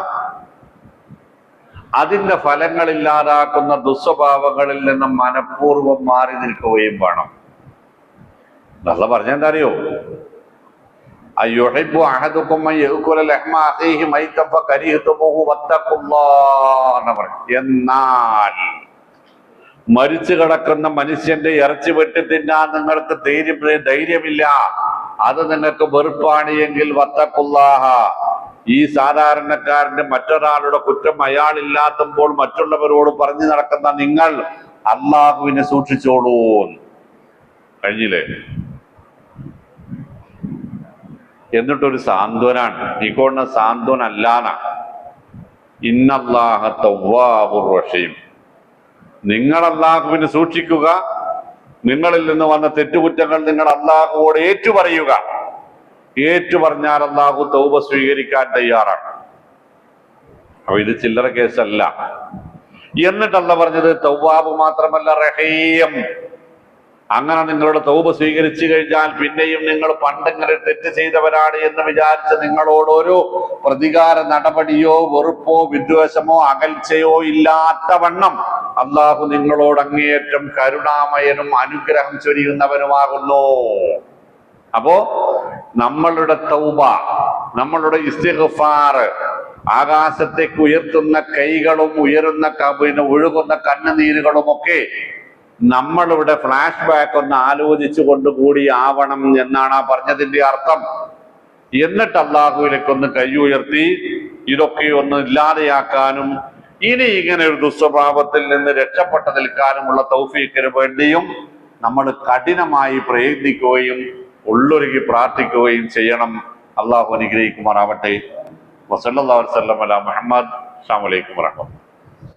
അതിന്റെ ഫലങ്ങൾ ഇല്ലാതാക്കുന്ന ദുസ്വഭാവങ്ങളിൽ നിന്നും മനഃപൂർവ്വം മാറി നിൽക്കുകയും വേണം. നല്ല പറഞ്ഞെന്താ അറിയോ? അയ്യുഹിബ്ബു അഹദുക്കും അൻ യഅകുല ലഹ്മ അഖീഹി മൈതൻ ഫകരിഹ്തുമൂഹു വത്തഖുല്ലാഹ് എന്ന് പറയും. എന്നാൽ മരിച്ചു കിടക്കുന്ന മനുഷ്യന്റെ ഇറച്ചി വെട്ടി തിന്നാൻ നിങ്ങൾക്ക് ധൈര്യമില്ല, അത് നിങ്ങൾക്ക് വെറുപ്പാണ് എങ്കിൽ വത്തഖുല്ലാഹ, ഈ സാധാരണക്കാരന്റെ മറ്റൊരാളുടെ കുറ്റം അയാളില്ലാത്തപ്പോൾ മറ്റുള്ളവരോട് പറഞ്ഞു നടക്കുന്ന നിങ്ങൾ അള്ളാഹുവിനെ സൂക്ഷിച്ചോളൂ. കഴിഞ്ഞില്ലേ? എന്നിട്ടൊരു സാന്ത്വനാണ് ഈ കൊണ്ട സാന്ത്വനല്ലാന. ഇന്നല്ലാഹ തവ്വാബുർ റഹീം. നിങ്ങൾ അള്ളാഹുവിനെ സൂക്ഷിക്കുക, നിങ്ങളിൽ നിന്ന് വന്ന തെറ്റുകുറ്റങ്ങൾ നിങ്ങൾ അള്ളാഹുവോട് ഏറ്റുപറയുക. ഏറ്റുപറഞ്ഞാൽ അള്ളാഹു തൗബ സ്വീകരിക്കാൻ തയ്യാറാണ്. അപ്പൊ ഇത് ചില്ലറ കേസല്ല. എന്നിട്ടല്ല പറഞ്ഞത് തവ്വാബ് മാത്രമല്ല റഹീം. അങ്ങനെ നിങ്ങളുടെ തൗബ സ്വീകരിച്ചു കഴിഞ്ഞാൽ പിന്നെയും നിങ്ങൾ പണ്ടെങ്ങനെ തെറ്റ് ചെയ്തവരാണ് എന്ന് വിചാരിച്ച് നിങ്ങളോട് ഒരു പ്രതികാര നടപടിയോ വെറുപ്പോ വിദ്വേഷമോ അകൽച്ചയോ ഇല്ലാത്ത വണ്ണം അള്ളാഹു നിങ്ങളോട് അങ്ങേയറ്റം കരുണാമയനും അനുഗ്രഹം ചൊരിയുന്നവനുമാകുന്നു. അപ്പോ നമ്മളുടെ തൗബ, നമ്മളുടെ ഇസ്തിഗ്ഫാർ, ആകാശത്തേക്ക് ഉയർത്തുന്ന കൈകളും ഉയരുന്ന ഒഴുകുന്ന കണ്ണുനീരുകളും ഒക്കെ നമ്മളിവിടെ ഫ്ലാഷ് ബാക്ക് ഒന്ന് ആലോചിച്ചു കൊണ്ടുകൂടി ആവണം എന്നാണ് ആ പറഞ്ഞതിന്റെ അർത്ഥം. എന്നിട്ട് അള്ളാഹുവിലേക്കൊന്ന് കൈ ഉയർത്തി ഇതൊക്കെ ഒന്ന് ഇല്ലാതെയാക്കാനും ഇനി ഇങ്ങനെ ഒരു ദുസ്വഭാവത്തിൽ നിന്ന് രക്ഷപ്പെട്ടു നിൽക്കാനുമുള്ള തൗഫീഖിന് വേണ്ടിയും നമ്മൾ കഠിനമായി പ്രയത്നിക്കുകയും ഉള്ളൊരുക്കി പ്രാർത്ഥിക്കുകയും ചെയ്യണം. അള്ളാഹു അനുഗ്രഹിക്കുമാറാവട്ടെ. വസല്ലല്ലാഹു അലൈഹി വസല്ലം അലാ മുഹമ്മദ്. അസ്സലാമു അലൈക്കും വറഹ്മത്തുള്ളാഹി.